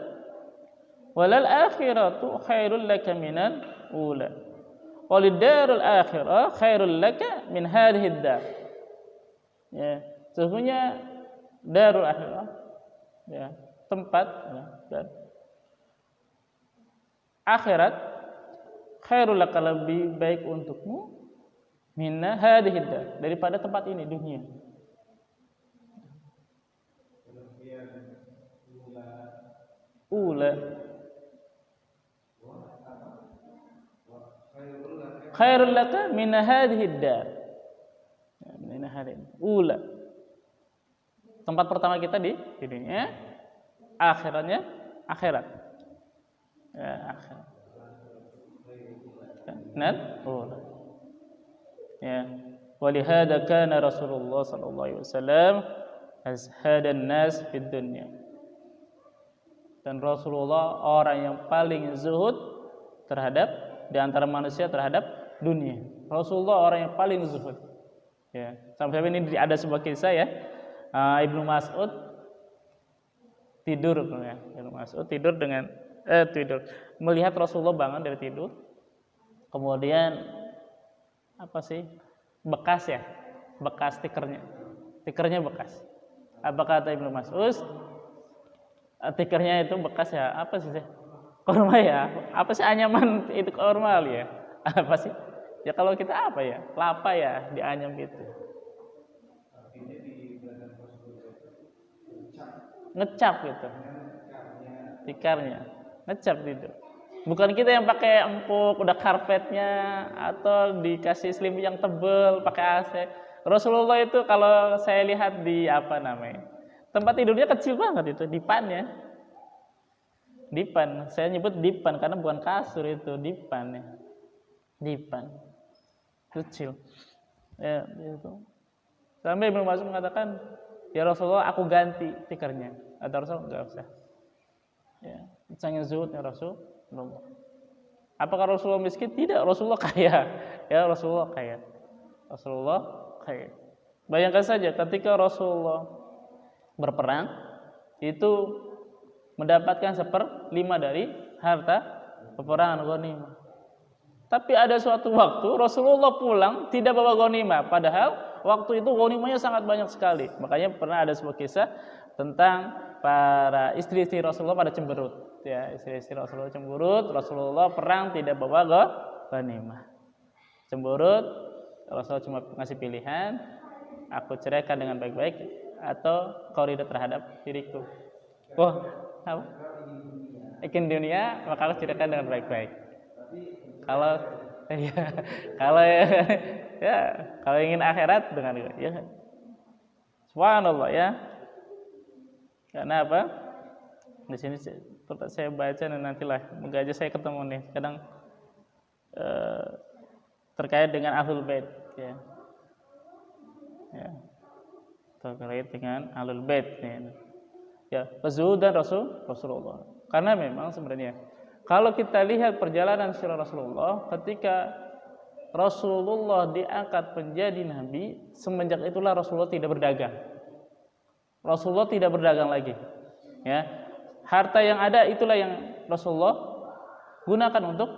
walal akhiratu khairul laka minal ula, walid darul akhirah khairul laka min hadhihi ad-dar. Ya, sesungguhnya darul akhirah, ya, tempat, ya, dan akhirat khairul laka, lebih baik untukmu, minna hadhihi dar, daripada tempat ini, dunia. Ula khairul laka min hadhihi dar, min hadhihi ula, tempat pertama kita di dunia, akhiratnya akhirat, ya, akhirat. Nah, ula. Ya, walihada kana Rasulullah sallallahu alaihi wasallam azhadan nas fid dunya. Dan Rasulullah orang yang paling zuhud terhadap, di antara manusia terhadap dunia. Rasulullah orang yang paling zuhud. Ya, sampai ini ada sebuah kisah ya. Ibnu Mas'ud tidur, ya. Ibnu Mas'ud tidur melihat Rasulullah bangun dari tidur. Kemudian apa sih, bekas ya, bekas tikernya bekas. Apa kata Ibnu Mas'ud? Tikernya itu bekas ya, apa sih? Korma ya, apa sih, anyaman itu korma ya, apa sih? Ya kalau kita apa ya, kelapa ya, dianyam gitu. Ngecap gitu, tikarnya, ngecap gitu. Bukan kita yang pakai empuk, udah karpetnya, atau dikasih selimut yang tebel, pakai AC. Rasulullah itu kalau saya lihat di apa namanya, tempat tidurnya kecil banget itu, dipannya. Dipan, saya nyebut dipan karena bukan kasur itu, dipan ya. Dipan. Kecil. Ya, itu. Sampai Ibnu Mas'ud mengatakan, "Ya Rasulullah, aku ganti tikernya." Atau Rasul enggak usah. Ya, sangat zuhudnya Rasulullah. Apakah Rasulullah miskin? Tidak, Rasulullah kaya. Ya, Rasulullah kaya. Rasulullah kaya. Bayangkan saja ketika Rasulullah berperang, itu mendapatkan 1/5 dari harta peperangan ghanimah. Tapi ada suatu waktu Rasulullah pulang tidak bawa ghanimah, padahal waktu itu ghanimahnya sangat banyak sekali. Makanya pernah ada sebuah kisah tentang para istri-istri Rasulullah pada cemberut. Ya, istri-istri Rasulullah cemberut, Rasulullah perang tidak bawa ghanimah. Cemburut, Rasul cuma ngasih pilihan, aku ceraikan dengan baik-baik atau kau ridho terhadap diriku. Oh, apa? Ingin dunia, maka aku ceraikan dengan baik-baik. Kalau ya, kalau ya, kalau ingin akhirat dengan ya. Subhanallah ya. Karena apa? Di sini saya baca dan nantilah moga aja saya ketemu nih. Kadang terkait dengan Ahlul Bait ya. Ya. Terkait dengan Ahlul Bait ya. Ya, zuhudan Rasulullah. Karena memang sebenarnya kalau kita lihat perjalanan sirah Rasulullah ketika Rasulullah diangkat menjadi nabi, semenjak itulah Rasulullah tidak berdagang. Rasulullah tidak berdagang lagi. Ya. Harta yang ada itulah yang Rasulullah gunakan untuk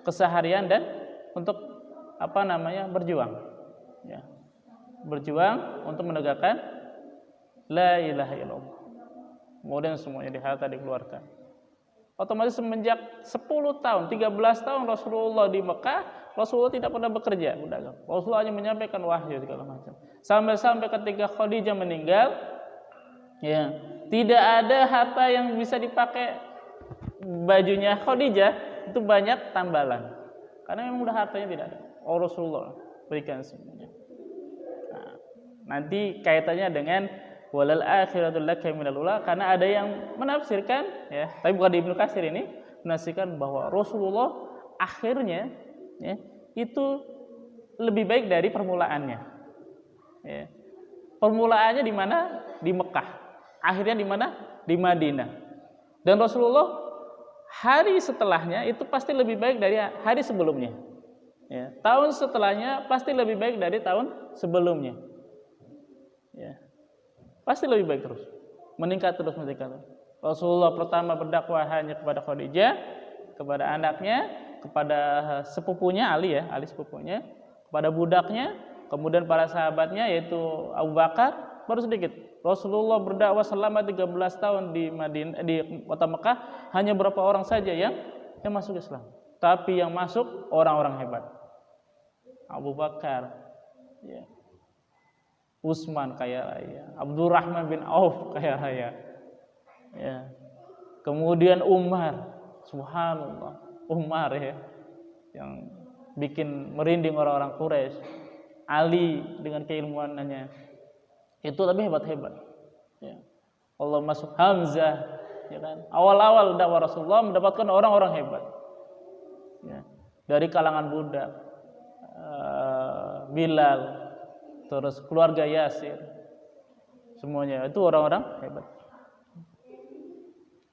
keseharian dan untuk berjuang. Ya. Berjuang untuk menegakkan la ilaha illallah. Kemudian semuanya harta dikeluarkan. Otomatis semenjak 10 tahun, 13 tahun Rasulullah di Mekah, Rasulullah tidak pernah bekerja, berdagang. Rasulullah hanya menyampaikan wahyu segala macam. Sampai ketika Khadijah meninggal, ya, tidak ada harta yang bisa dipakai bajunya Khadijah, itu banyak tambalan. Karena memang udah hartanya tidak ada. Rasulullah berikan semuanya. Nah, nanti kaitannya dengan walal akhiratul laka minal ula, karena ada yang menafsirkan ya, tapi bukan di Ibnu Katsir ini, menafsirkan bahwa Rasulullah akhirnya ya, itu lebih baik dari permulaannya. Ya. Permulaannya di mana? Di Mekah. Akhirnya di mana? Di Madinah. Dan Rasulullah hari setelahnya itu pasti lebih baik dari hari sebelumnya. Ya. Tahun setelahnya pasti lebih baik dari tahun sebelumnya. Ya. Pasti lebih baik terus, meningkat. Rasulullah pertama berdakwah hanya kepada Khadijah, kepada anaknya, kepada sepupunya Ali ya, Ali sepupunya, kepada budaknya, kemudian para sahabatnya yaitu Abu Bakar, baru sedikit. Rasulullah berdakwah selama 13 tahun di Madinah, di kota Mekah, hanya berapa orang saja yang masuk Islam. Tapi yang masuk orang-orang hebat. Abu Bakar, ya. Utsman kaya raya, Abdurrahman bin Auf kaya raya, ya. Kemudian Umar, subhanallah, Umar ya, yang bikin merinding orang-orang Quraisy. Ali dengan keilmuannya, itu lebih hebat-hebat. Ya. Allah masuk Hamzah, ya kan? Awal-awal dakwah Rasulullah mendapatkan orang-orang hebat, ya. Dari kalangan budak, Bilal. Terus keluarga Yasir, semuanya itu orang-orang hebat.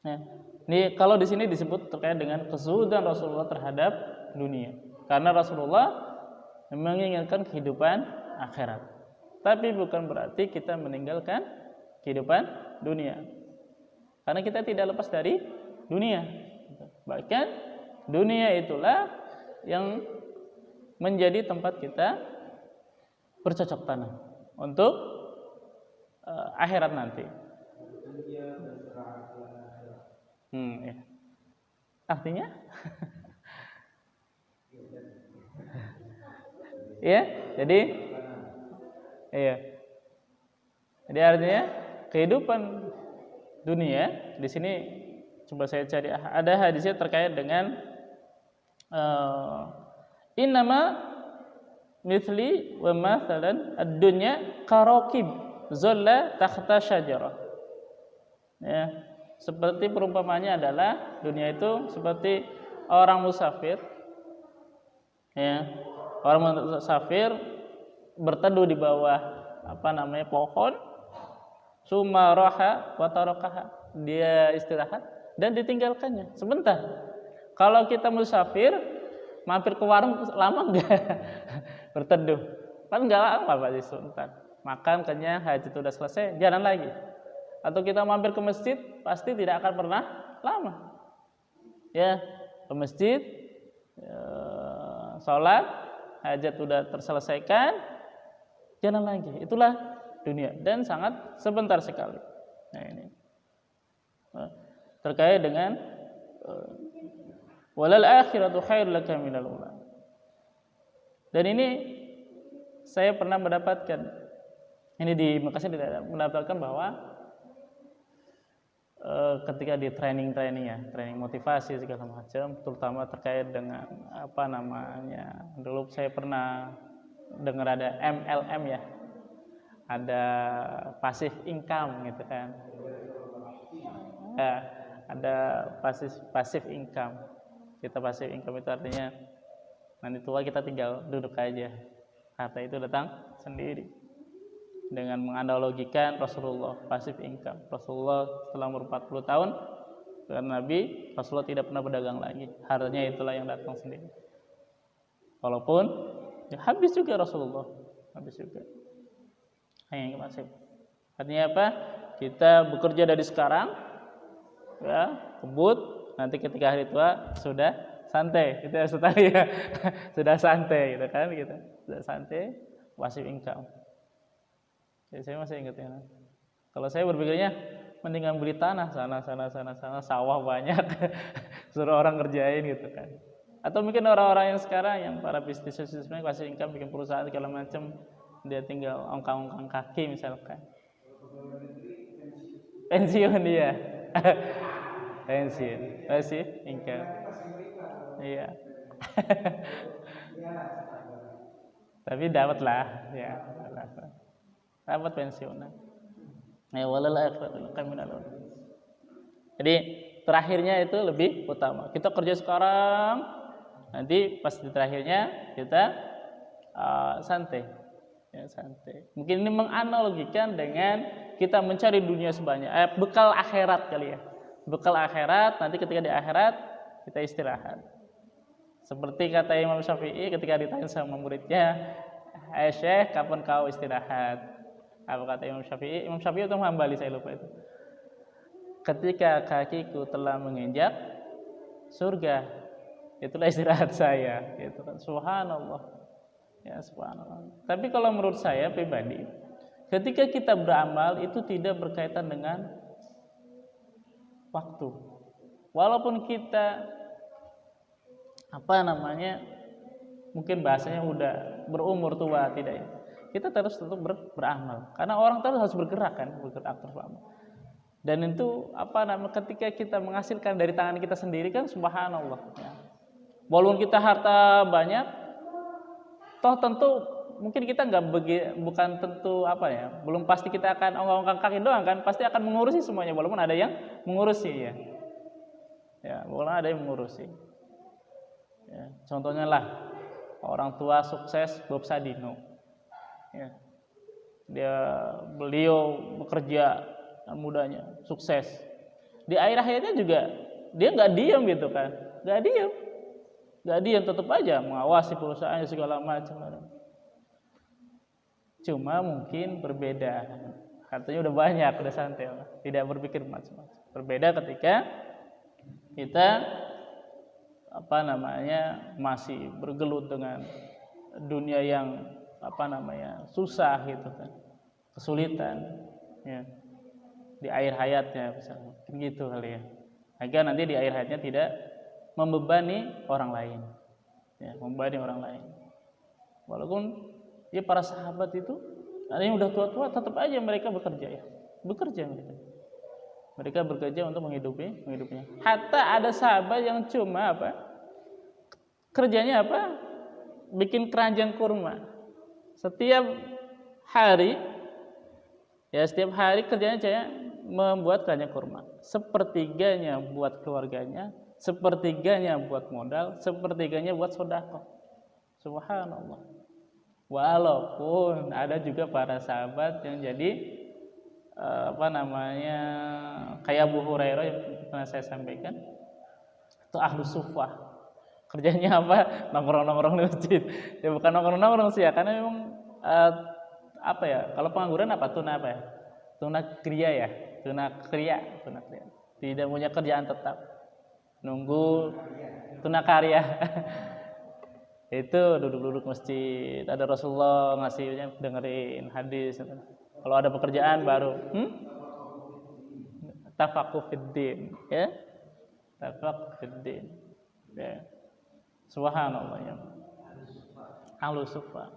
Nah, ini kalau di sini disebut terkait dengan kezuhudan Rasulullah terhadap dunia, karena Rasulullah menginginkan kehidupan akhirat. Tapi bukan berarti kita meninggalkan kehidupan dunia, karena kita tidak lepas dari dunia. Bahkan dunia itulah yang menjadi tempat kita bercocok tanam untuk akhirat nanti. Ya. Artinya, ya, jadi, iya. Jadi artinya kehidupan dunia di sini coba saya cari ada hadisnya terkait dengan innama mithli wa mathalan ad-dunya karaqib zalla takhta syajarah. Ya, seperti perumpamannya adalah dunia itu seperti orang musafir. Ya, orang musafir berteduh di bawah pohon, summa raha wa tarakaha. Dia istirahat dan ditinggalkannya sebentar. Kalau kita musafir mampir ke warung lama enggak? Berteduh kan enggak lama Pak, sebentar. Makan kenyang, hajat sudah selesai, jalan lagi. Atau kita mampir ke masjid, pasti tidak akan pernah lama. Ya, ke masjid, sholat, hajat sudah terselesaikan, jalan lagi. Itulah dunia dan sangat sebentar sekali. Nah ini terkait dengan walal akhiratu khairul laka minal ula. Dan ini saya pernah mendapatkan, ini di Makassar mendapatkan bahwa ketika di training motivasi segala macam, terutama terkait dengan apa namanya, dulu saya pernah dengar ada MLM ya, ada passive income gitu kan, ya, ada passive income. Kita passive income itu artinya nanti tua kita tinggal duduk aja, harta itu datang sendiri. Dengan menganalogikan Rasulullah, passive income. Rasulullah setelah umur 40 tahun dengan Nabi, Rasulullah tidak pernah berdagang lagi. Hartanya itulah yang datang sendiri. Walaupun ya habis juga Rasulullah, habis juga. Hanya yang pasif. Artinya apa? Kita bekerja dari sekarang, ya, kebut. Nanti ketika hari tua sudah santai, itu harus tahu ya. Sudah santai, gitu kan? Gitu. Sudah santai, passive income. Ya, saya masih ingat ya. Kalau saya berpikirnya mendingan beli tanah sana, sawah banyak, suruh orang kerjain gitu kan. Atau mungkin orang-orang yang sekarang yang para bisnis kasih income, bikin perusahaan segala macam, dia tinggal ongkang-ongkang kaki misalkan. Pensiun dia. Pensiun, masih income. Iya. Tapi dapat lah, ya. Dapat pensiunan. Ya walal akhiratu kaminal. Jadi terakhirnya itu lebih utama. Kita kerja sekarang, nanti pas di terakhirnya kita santai. Ya, santai. Mungkin ini menganalogikan dengan kita mencari dunia sebanyak, bekal akhirat kali ya. Bekal akhirat, nanti ketika di akhirat kita istirahat. Seperti kata Imam Syafi'i ketika ditanya sama muridnya, Syekh, kapan kau istirahat? Apa kata Imam Syafi'i? Imam Syafi'i itu Hambali, saya lupa itu. Ketika kakiku telah menginjak surga, itulah istirahat saya. Gitu kan. Subhanallah. Ya, subhanallah. Tapi kalau menurut saya pribadi, ketika kita beramal itu tidak berkaitan dengan waktu. Walaupun kita mungkin bahasanya udah berumur tua, tidak ya. Kita terus tetap beramal. Karena orang terus harus bergerak kan, bergerak terus beramal. Dan itu ketika kita menghasilkan dari tangan kita sendiri kan subhanallah. Ya. Walaupun kita harta banyak, toh tentu mungkin kita bukan tentu belum pasti kita akan ongkang kaki doang kan, pasti akan mengurusi semuanya walaupun ada yang mengurusi ya. Ya, walaupun ada yang mengurusi. Ya, contohnya lah orang tua sukses Bob Sadino. Ya, beliau bekerja mudanya, sukses. Di akhir hayatnya juga dia nggak diam gitu kan, nggak diam, tetap aja mengawasi perusahaannya segala macam. Cuma mungkin berbeda, hartanya udah banyak, udah santai, tidak berpikir macam-macam. Berbeda ketika kita masih bergelut dengan dunia yang susah gitu kan, kesulitan ya di akhir hayatnya misalnya gitu kali ya, agar nanti di akhir hayatnya tidak membebani orang lain ya, walaupun ya para sahabat itu ada yang udah tua-tua tetap aja mereka bekerja mereka bekerja untuk menghidupinya. Hatta ada sahabat yang cuma kerjanya bikin keranjang kurma. Setiap hari kerjanya saya membuat keranjang kurma. Sepertiganya buat keluarganya, sepertiganya buat modal, sepertiganya buat sedekah. Subhanallah. Walaupun ada juga para sahabat yang jadi kayak Abu Hurairah yang pernah saya sampaikan, itu ahlu suffah. Kerjanya nongkrong di masjid. Ya bukan nongkrong sih ya, karena memang kalau pengangguran tuna kriya. Tidak punya kerjaan tetap, nunggu tuna karya. Itu duduk masjid, ada Rasulullah ngasihnya dengerin hadis. Kalau ada pekerjaan baru tafaqquh fiddin ya, tafaqquh fiddin ya. Subhanallah ya. Ahlus Suffah.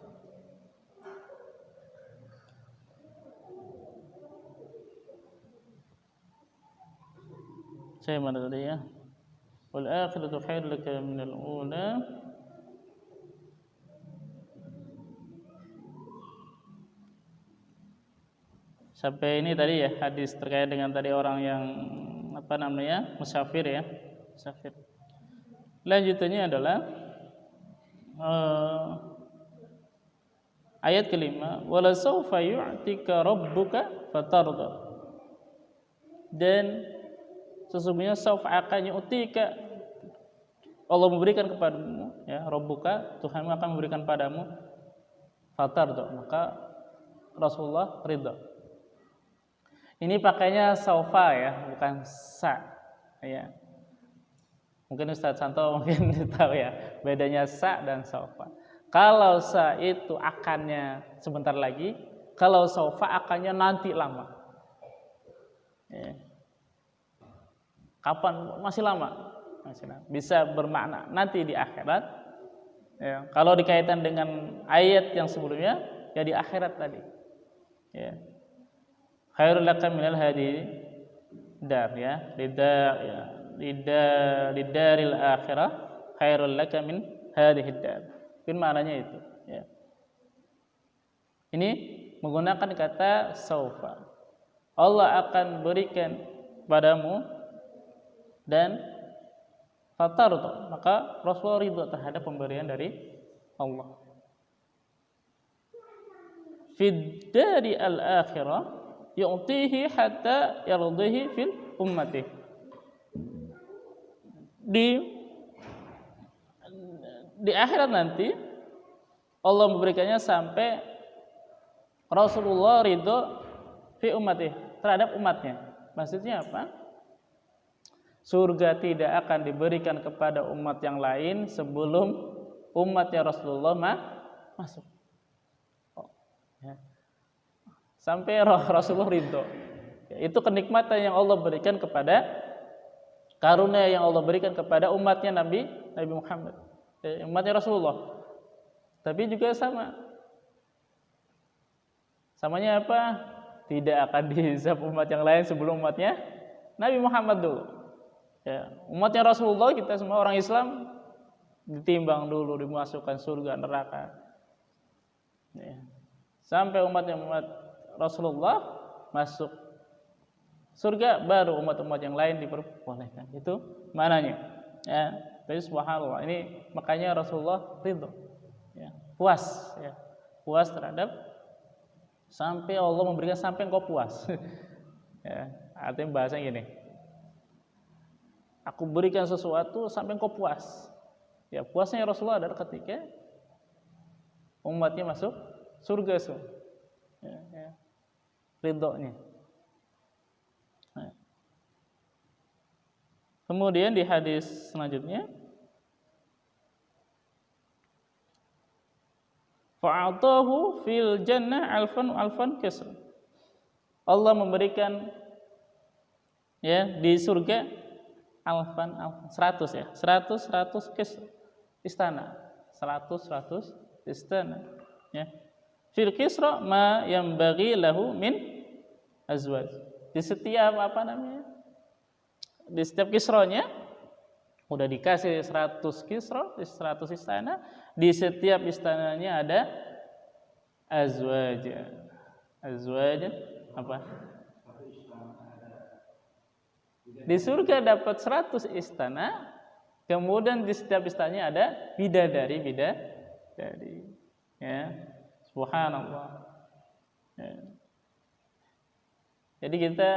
Saya mana tadi ya? Wal akhiratu khairul laka minal ula. Sampai ini tadi ya, hadis terkait dengan tadi orang yang apa namanya? Musafir ya. Musafir. Lanjutannya adalah ayat kelima, wala sawfa yu'tika rabbuka fatarda. Dan sesungguhnya sawfa akan yu'tika, Allah memberikan kepadamu ya, rabbuka, Tuhanmu akan memberikan padamu fatarda, maka Rasulullah ridha. Ini pakainya sawfa ya, bukan sa ya. Mungkin Ustaz Santo mungkin tahu ya bedanya sa dan sawfa. Kalau sa itu akannya sebentar lagi, kalau sawfa akannya nanti lama. Ya. Kapan? Masih lama. Masih lama. Bisa bermakna nanti di akhirat. Ya. Kalau dikaitkan dengan ayat yang sebelumnya, ya di akhirat tadi. Ya. Khairul laka minal hadi dar ya, lidaril akhirah khairul laka min hadhihi dar. Mungkin maknanya itu ya. Ini menggunakan kata saufa. Allah akan berikan padamu dan fatarda, maka Rasulullah ridha terhadap pemberian dari Allah. Fid dari al-akhirah yu'tihi hatta yardihi fil ummati. Di akhirat nanti Allah memberikannya sampai Rasulullah ridho fi ummati, terhadap umatnya. Maksudnya apa? Surga tidak akan diberikan kepada umat yang lain sebelum umatnya Rasulullah masuk. Ya. Sampai Rasulullah ridho. Ya, itu kenikmatan yang Allah berikan kepada, karunia yang Allah berikan kepada umatnya Nabi Muhammad, umatnya Rasulullah. Tapi juga samanya apa? Tidak akan dihisab umat yang lain sebelum umatnya Nabi Muhammad dulu. Ya, umatnya Rasulullah, kita semua orang Islam ditimbang dulu, dimasukkan surga neraka. Ya. Sampai umat Rasulullah masuk surga, baru umat-umat yang lain diperbolehkan. Itu maknanya. Ya, tapi subhanallah, ini makanya Rasulullah ridho. Ya, puas ya. Puas terhadap, sampai Allah memberikan sampai engkau puas. Ya, artinya bahasanya gini. Aku berikan sesuatu sampai engkau puas. Ya, puasnya Rasulullah adalah ketika umatnya masuk surga semua. Ya. Ridhonya. Nah. Kemudian di hadis selanjutnya, fa'atahu fil jannah alfan kisr. Allah memberikan ya di surga alfan 100 ya, 100 kisr, istana, 100 istana ya. Fil kisra ma yanbaghi lahu min azwaj. Di setiap di setiap kisronya udah dikasih 100 kisra, 100 istana. Di setiap istananya ada azwaj. Azwaj apa? Di surga dapat 100 istana, kemudian di setiap istananya ada bidadari. Ya. Subhanallah. Ya. Jadi kita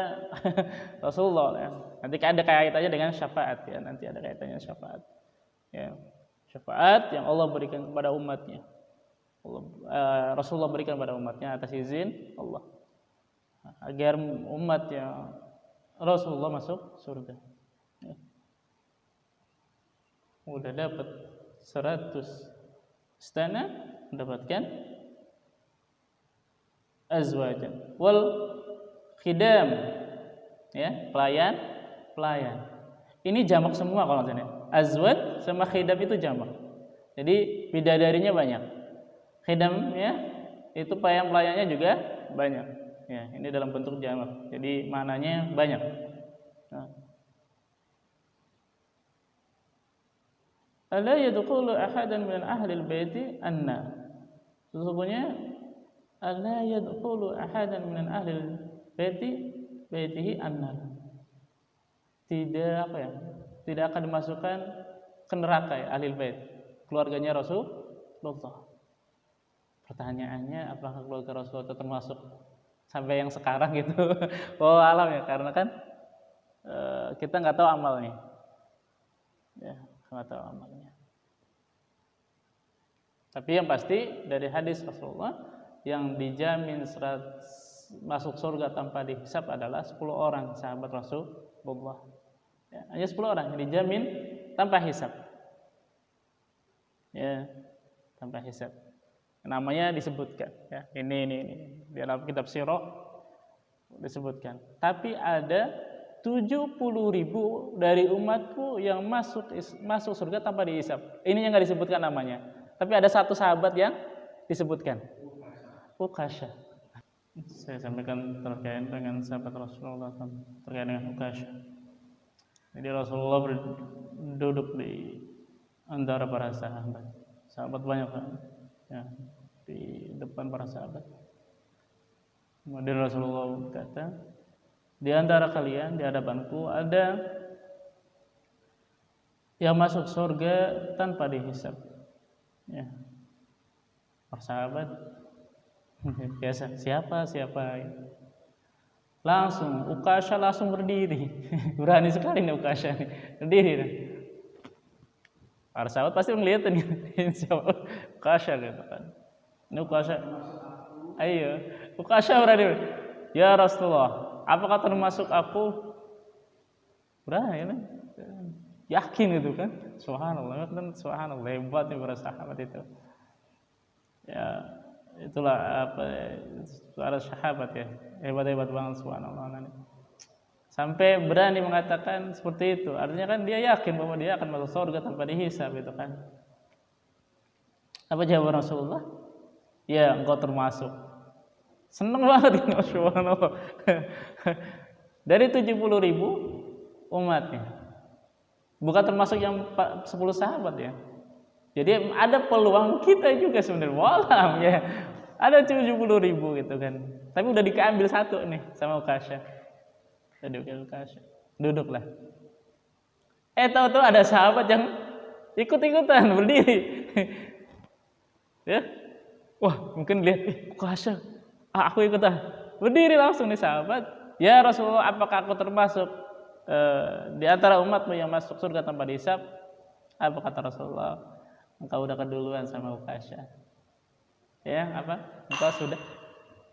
Rasulullah ya. Nanti ada kaitannya dengan syafaat ya. Nanti ada kaitannya syafaat. Ya. Syafaat yang Allah berikan kepada umatnya. Rasulullah berikan kepada umatnya atas izin Allah. Agar umatnya Rasulullah masuk surga. Ya. Udah dapat 100 istana, mendapatkan azwajan wal khidam ya, pelayan. Ini jamak semua kalau misalnya. Azwaj sama khidam itu jamak. Jadi bidadarinya banyak. khidam ya, itu pelayan-pelayannya juga banyak. Ya, ini dalam bentuk jamak. Jadi maknanya banyak. Nah. Ala yadkhulu ahadan min ahli al-baiti anna. Sesungguhnya alla yadkhulu ahadan min ahli baitihi annar. Tidak apa ya? Tidak akan dimasukkan ke neraka ya, ahli bait, keluarganya Rasulullah. Pertanyaannya, apakah keluarga Rasulullah termasuk sampai yang sekarang gitu? Oh alam ya, karena kan kita nggak tahu amalnya. Ya, nggak tahu amalnya. Tapi yang pasti dari hadis Rasulullah yang dijamin masuk surga tanpa dihisab adalah 10 orang sahabat Rasulullah. Ya, hanya 10 orang yang dijamin tanpa hisab. Ya, tanpa hisab. Namanya disebutkan. Ya, ini di dalam kitab Sirah disebutkan. Tapi ada 70.000 dari umatku yang masuk surga tanpa dihisab. Ini yang nggak disebutkan namanya. Tapi ada satu sahabat yang disebutkan. Ukasha. Saya sampaikan terkait dengan sahabat Rasulullah terkait dengan Ukasha. Jadi Rasulullah duduk di antara para sahabat. Sahabat banyak kan? Ya, di depan para sahabat. Kemudian Rasulullah berkata, di antara kalian di hadapanku ada yang masuk surga tanpa dihisab. Ya. Para sahabat biasa, siapa langsung Ukasha langsung berdiri. Berani sekali nih Ukasha nih, berdiri nih. Para sahabat pasti melihat nih siapa Ukasha gitu kan. Ini Ukasha. Ayo, Ukasha berani. Ya Rasulullah, apakah termasuk aku? Berani nih. Yakin itu kan. Subhanallah, kan subhanallah, hebat nih para sahabat itu. Ya, itulah para sahabat ya, hebat banget subhanallah. Sampai berani mengatakan seperti itu, artinya kan dia yakin bahwa dia akan masuk surga tanpa dihisab itu kan. Apa jawaban Rasulullah? Ya, engkau termasuk. Seneng banget ini subhanallah. Dari 70.000 umatnya, bukan termasuk yang 10 sahabat ya. Jadi ada peluang kita juga sebenarnya. Walam ya. Ada 70.000 gitu kan. Tapi udah diambil satu nih sama Ukasha. Duduklah. Tahu-tahu ada sahabat yang ikut-ikutan berdiri. Ya. Wah, mungkin lihat Ukasha. Aku ikut berdiri langsung nih sahabat. Ya Rasulullah, apakah aku termasuk di antara umatmu yang masuk surga tanpa dihisab? Apa kata Rasulullah? Engkau udah keduluan sama Ukasha. Ya, apa? Engkau sudah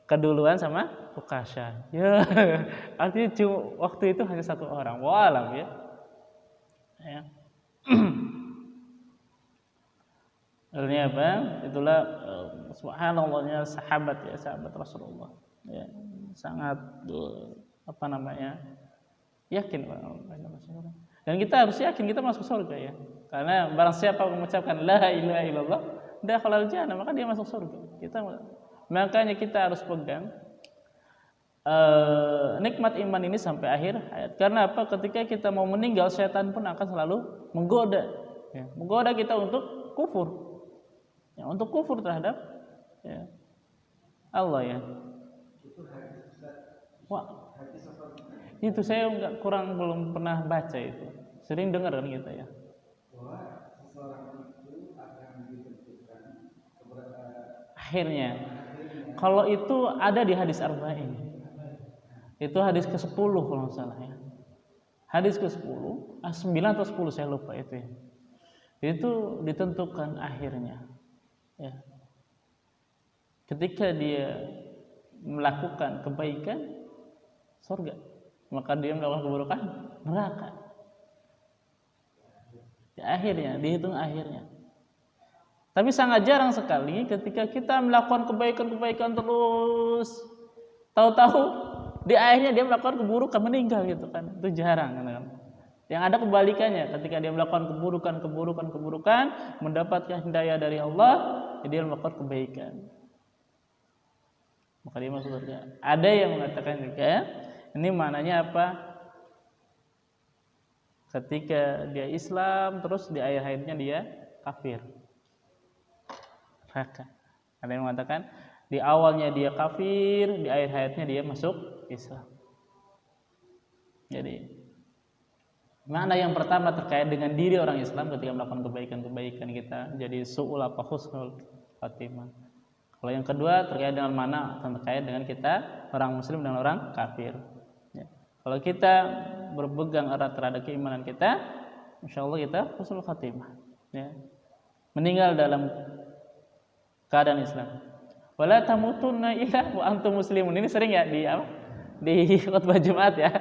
keduluan sama Ukasha. Ya, artinya waktu itu hanya satu orang. Walam ya. Ya. Artinya apa? Itulah subhanallahnya sahabat ya, sahabat Rasulullah. Ya, sangat yakin. Dan kita harus yakin kita masuk surga ya. Karena barang siapa mengucapkan la ilaha illallah dakhalal jannah, maka dia masuk surga. Makanya kita harus pegang nikmat iman ini sampai akhir hayat. Karena apa? Ketika kita mau meninggal, setan pun akan selalu menggoda. Ya, menggoda kita untuk kufur. Ya, untuk kufur terhadap ya, Allah ya. Wah, itu saya belum pernah baca itu. Sering dengar kan kita ya. Akhirnya, kalau itu ada di hadis arba'in. Itu hadis ke-10 kalau nggak salah ya. Hadis ke-10, 9 atau 10 saya lupa itu ya. Itu ditentukan akhirnya. Ya. Ketika dia melakukan kebaikan, surga. Maka dia melakukan keburukan, neraka. Akhirnya, dihitung akhirnya. Tapi sangat jarang sekali ketika kita melakukan kebaikan terus, tahu-tahu di akhirnya dia melakukan keburukan, meninggal gitu kan. Itu jarang kan. Yang ada kebalikannya, ketika dia melakukan keburukan, mendapatkan hidayah dari Allah, dia melakukan kebaikan, maka dia masuk surga. Ada yang mengatakan juga, ini maknanya apa? Ketika dia Islam, terus di akhir-akhirnya dia kafir. Maka ada yang mengatakan di awalnya dia kafir, di akhir-akhirnya dia masuk Islam. Jadi makna yang pertama terkait dengan diri orang Islam ketika melakukan kebaikan-kebaikan kita jadi su'ul apa husnul khatimah. Kalau yang kedua terkait dengan mana terkait dengan kita orang Muslim dan orang kafir. Ya. Kalau kita berpegang erat terhadap keimanan kita, insya Allah kita husnul khatimah. Ya. Meninggal dalam keadaan Islam. Wala tamutunna illa wa antum muslimun. Ini sering ya di khutbah Jumat ya.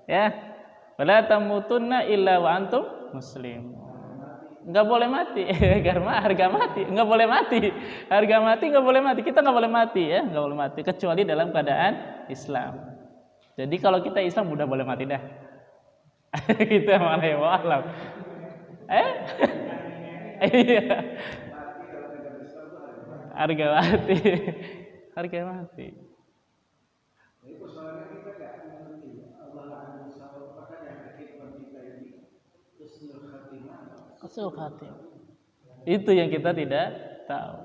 Ya. Wala tamutunna illa wa antum muslim. Enggak boleh mati karena harga mati. Enggak boleh mati. Harga mati enggak boleh mati. Kita enggak boleh mati ya, enggak boleh mati kecuali dalam keadaan Islam. Jadi kalau kita Islam udah boleh mati dah. Itu maknanya wa'alam. Iya. Harga mati. Harga mati. Husnul khatimah. Itu yang kita tidak tahu.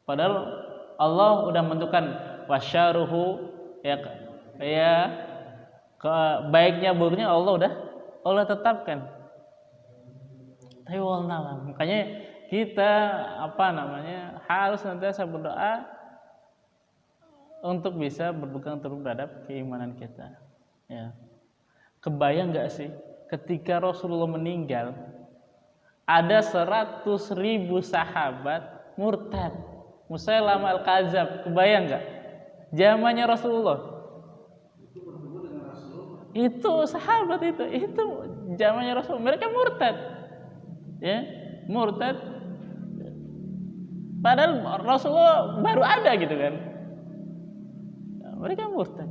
Padahal Allah sudah menentukan wasyaruhu baiknya buruknya Allah tetapkan. Tapi wallah, makanya kita harus nantiasa berdoa untuk bisa berpegang teguh terhadap keimanan kita. Ya. Kebayang nggak sih ketika Rasulullah meninggal ada 100.000 sahabat murtad, Musailamah al-Kadzab, kebayang nggak? Zamannya Rasulullah. Itu sahabat itu zamannya Rasul, mereka murtad. Ya, murtad. Padahal Rasulullah baru ada gitu kan. Mereka murtad.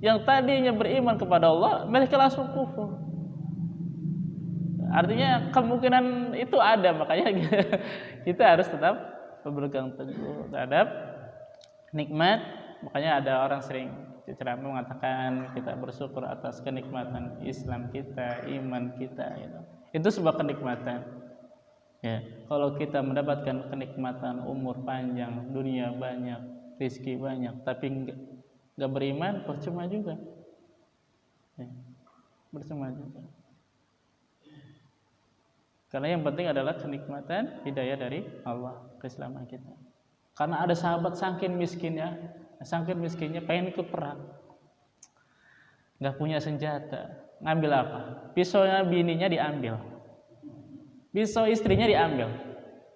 Yang tadinya beriman kepada Allah, mereka langsung kufur. Artinya kemungkinan itu ada, makanya kita harus tetap berpegang teguh terhadap nikmat. Makanya ada orang sering ceramah mengatakan kita bersyukur atas kenikmatan Islam kita, iman kita. Gitu. Itu sebuah kenikmatan. Ya, kalau kita mendapatkan kenikmatan umur panjang, dunia banyak, rezeki banyak, tapi nggak beriman, percuma juga. Ya, percuma juga. Karena yang penting adalah kenikmatan hidayah dari Allah, keislaman kita. Karena ada sahabat saking miskinnya pengen ikut perang, nggak punya senjata, ngambil apa? Pisaunya bininya diambil, pisau istrinya diambil.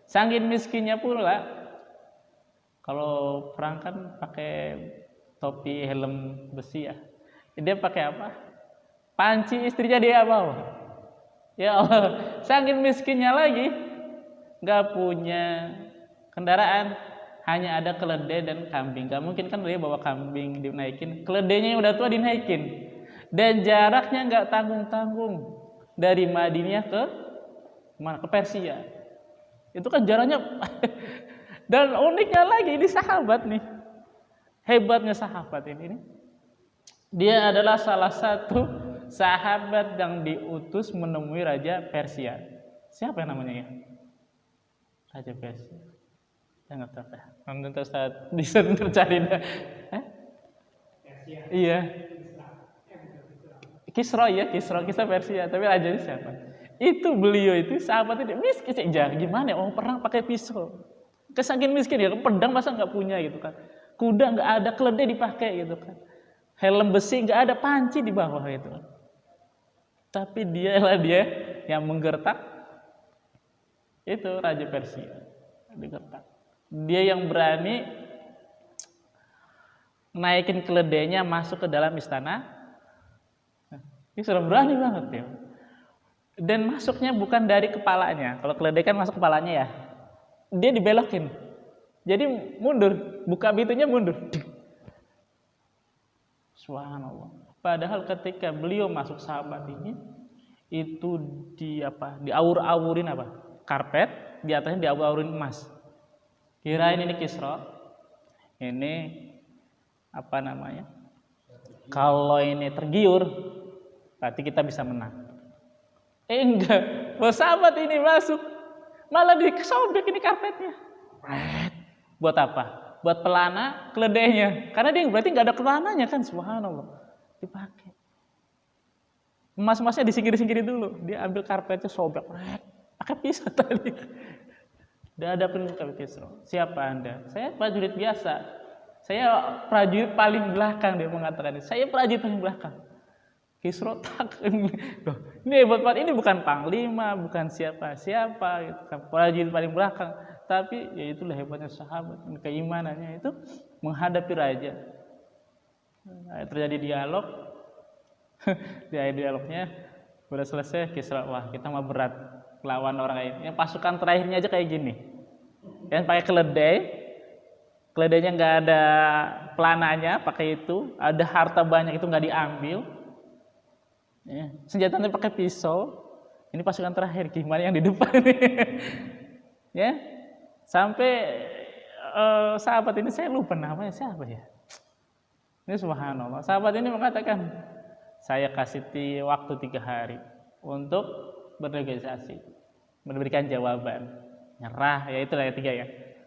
Saking miskinnya pula, kalau perang kan pakai topi helm besi ya, dia pakai apa? Panci istrinya dia bawa. Ya Allah, saking miskinnya lagi, nggak punya kendaraan, hanya ada keledai dan kambing. Gak mungkin kan dia bawa kambing dinaikin, keledainya yang udah tua dinaikin, dan jaraknya nggak tanggung-tanggung dari Madinah ke Persia. Itu kan jaraknya. Dan uniknya lagi ini sahabat nih, hebatnya sahabat ini, dia adalah salah satu sahabat yang diutus menemui Raja Persia. Siapa yang namanya ya? Raja Persia. Saya nggak tahu ya. Nanti Ustaz disuruh cari. Iya. Kisra Persia. Tapi rajanya siapa? Itu beliau itu sahabat itu miskin aja. Gimana? Oh perang pakai pisau. Kesaking miskin ya. Pedang masa nggak punya gitu kan. Kuda nggak ada, keledai dipakai gitu kan. Helm besi nggak ada, panci di bawah gitu kan. Tapi dia yang menggertak itu Raja Persia, digertak. Dia yang berani naikin keledainya masuk ke dalam istana. Ini sudah berani banget ya. Dan masuknya bukan dari kepalanya. Kalau keledai kan masuk kepalanya ya. Dia dibelokin. Jadi mundur, buka pintunya mundur. Subhanallah. Padahal ketika beliau masuk sahabat ini itu diaur-aurin karpet, di atasnya diaur-aurin emas. Kirain ini Kisra, ini kalau ini tergiur berarti kita bisa menang. Enggak, bos sahabat ini masuk malah disobek ini karpetnya. Buat apa? Buat pelana keledainya, karena dia berarti nggak ada pelananya kan, subhanallah, dipakai. Emas-emasnya disingkir-singkiri dulu, dia ambil karpetnya sobek, pakai pisau tadi. Udah ada pakai pisau. Siapa Anda? Saya prajurit biasa. Saya prajurit paling belakang, dia mengatakan. Saya prajurit paling belakang. Kisra tak. Ini hebat banget. Ini bukan panglima, bukan siapa-siapa, gitu kan. Prajurit paling belakang. Tapi ya itulah hebatnya sahabat, keimanannya itu menghadapi raja. Terjadi dialog. Di akhir dialognya udah selesai, Kisra, wah kita mah berat lawan orang lain. Yang pasukan terakhirnya aja kayak gini. Yang pakai keledai, keledainya nggak ada pelananya, pakai itu, ada harta banyak itu nggak diambil. Ya, senjatanya pakai pisau. Ini pasukan terakhir, gimana yang di depan nih? Ya, sampai sahabat ini, saya lupa namanya siapa ya. Ini subhanallah, sahabat ini mengatakan, saya kasih waktu 3 hari untuk bernegosiasi, memberikan jawaban, nyerah, ya itulah yang 3 ya,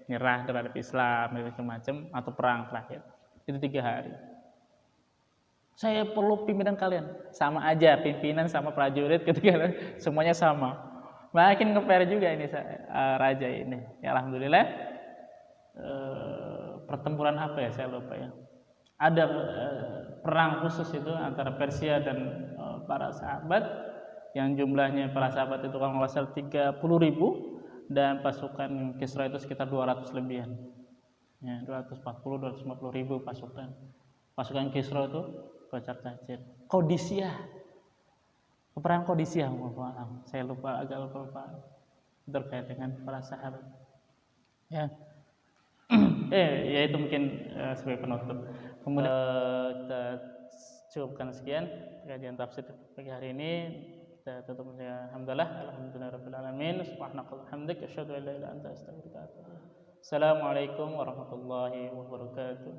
nyerah terhadap Islam, macam-macam, atau perang terakhir. Itu 3 hari. Saya perlu pimpinan kalian, sama aja pimpinan sama prajurit ketika semuanya sama. Makin ngeper juga ini raja ini. Ya, alhamdulillah. Pertempuran apa ya, saya lupa ya. Ada perang khusus itu antara Persia dan para sahabat, yang jumlahnya para sahabat itu kalau nggak salah 30.000 dan pasukan Kisra itu sekitar 200 lebihan. Ya, 240-250.000 pasukan. Pasukan Kisra itu kocar-kacir. Qadisiyah. Peperangan Qadisiyah, saya agak lupa terkait dengan para sahabat. Ya. Ya itu mungkin sebagai penutup. Kemudian kita cukupkan sekian kajian tafsir pagi hari ini. Kita tutup dengan alhamdulillahirabbil alamin. Subhanakallahumma hamdaka asyhadu an la ilaha illa anta astaghfiruka wa atubu ilaik. Assalamualaikum warahmatullahi wabarakatuh.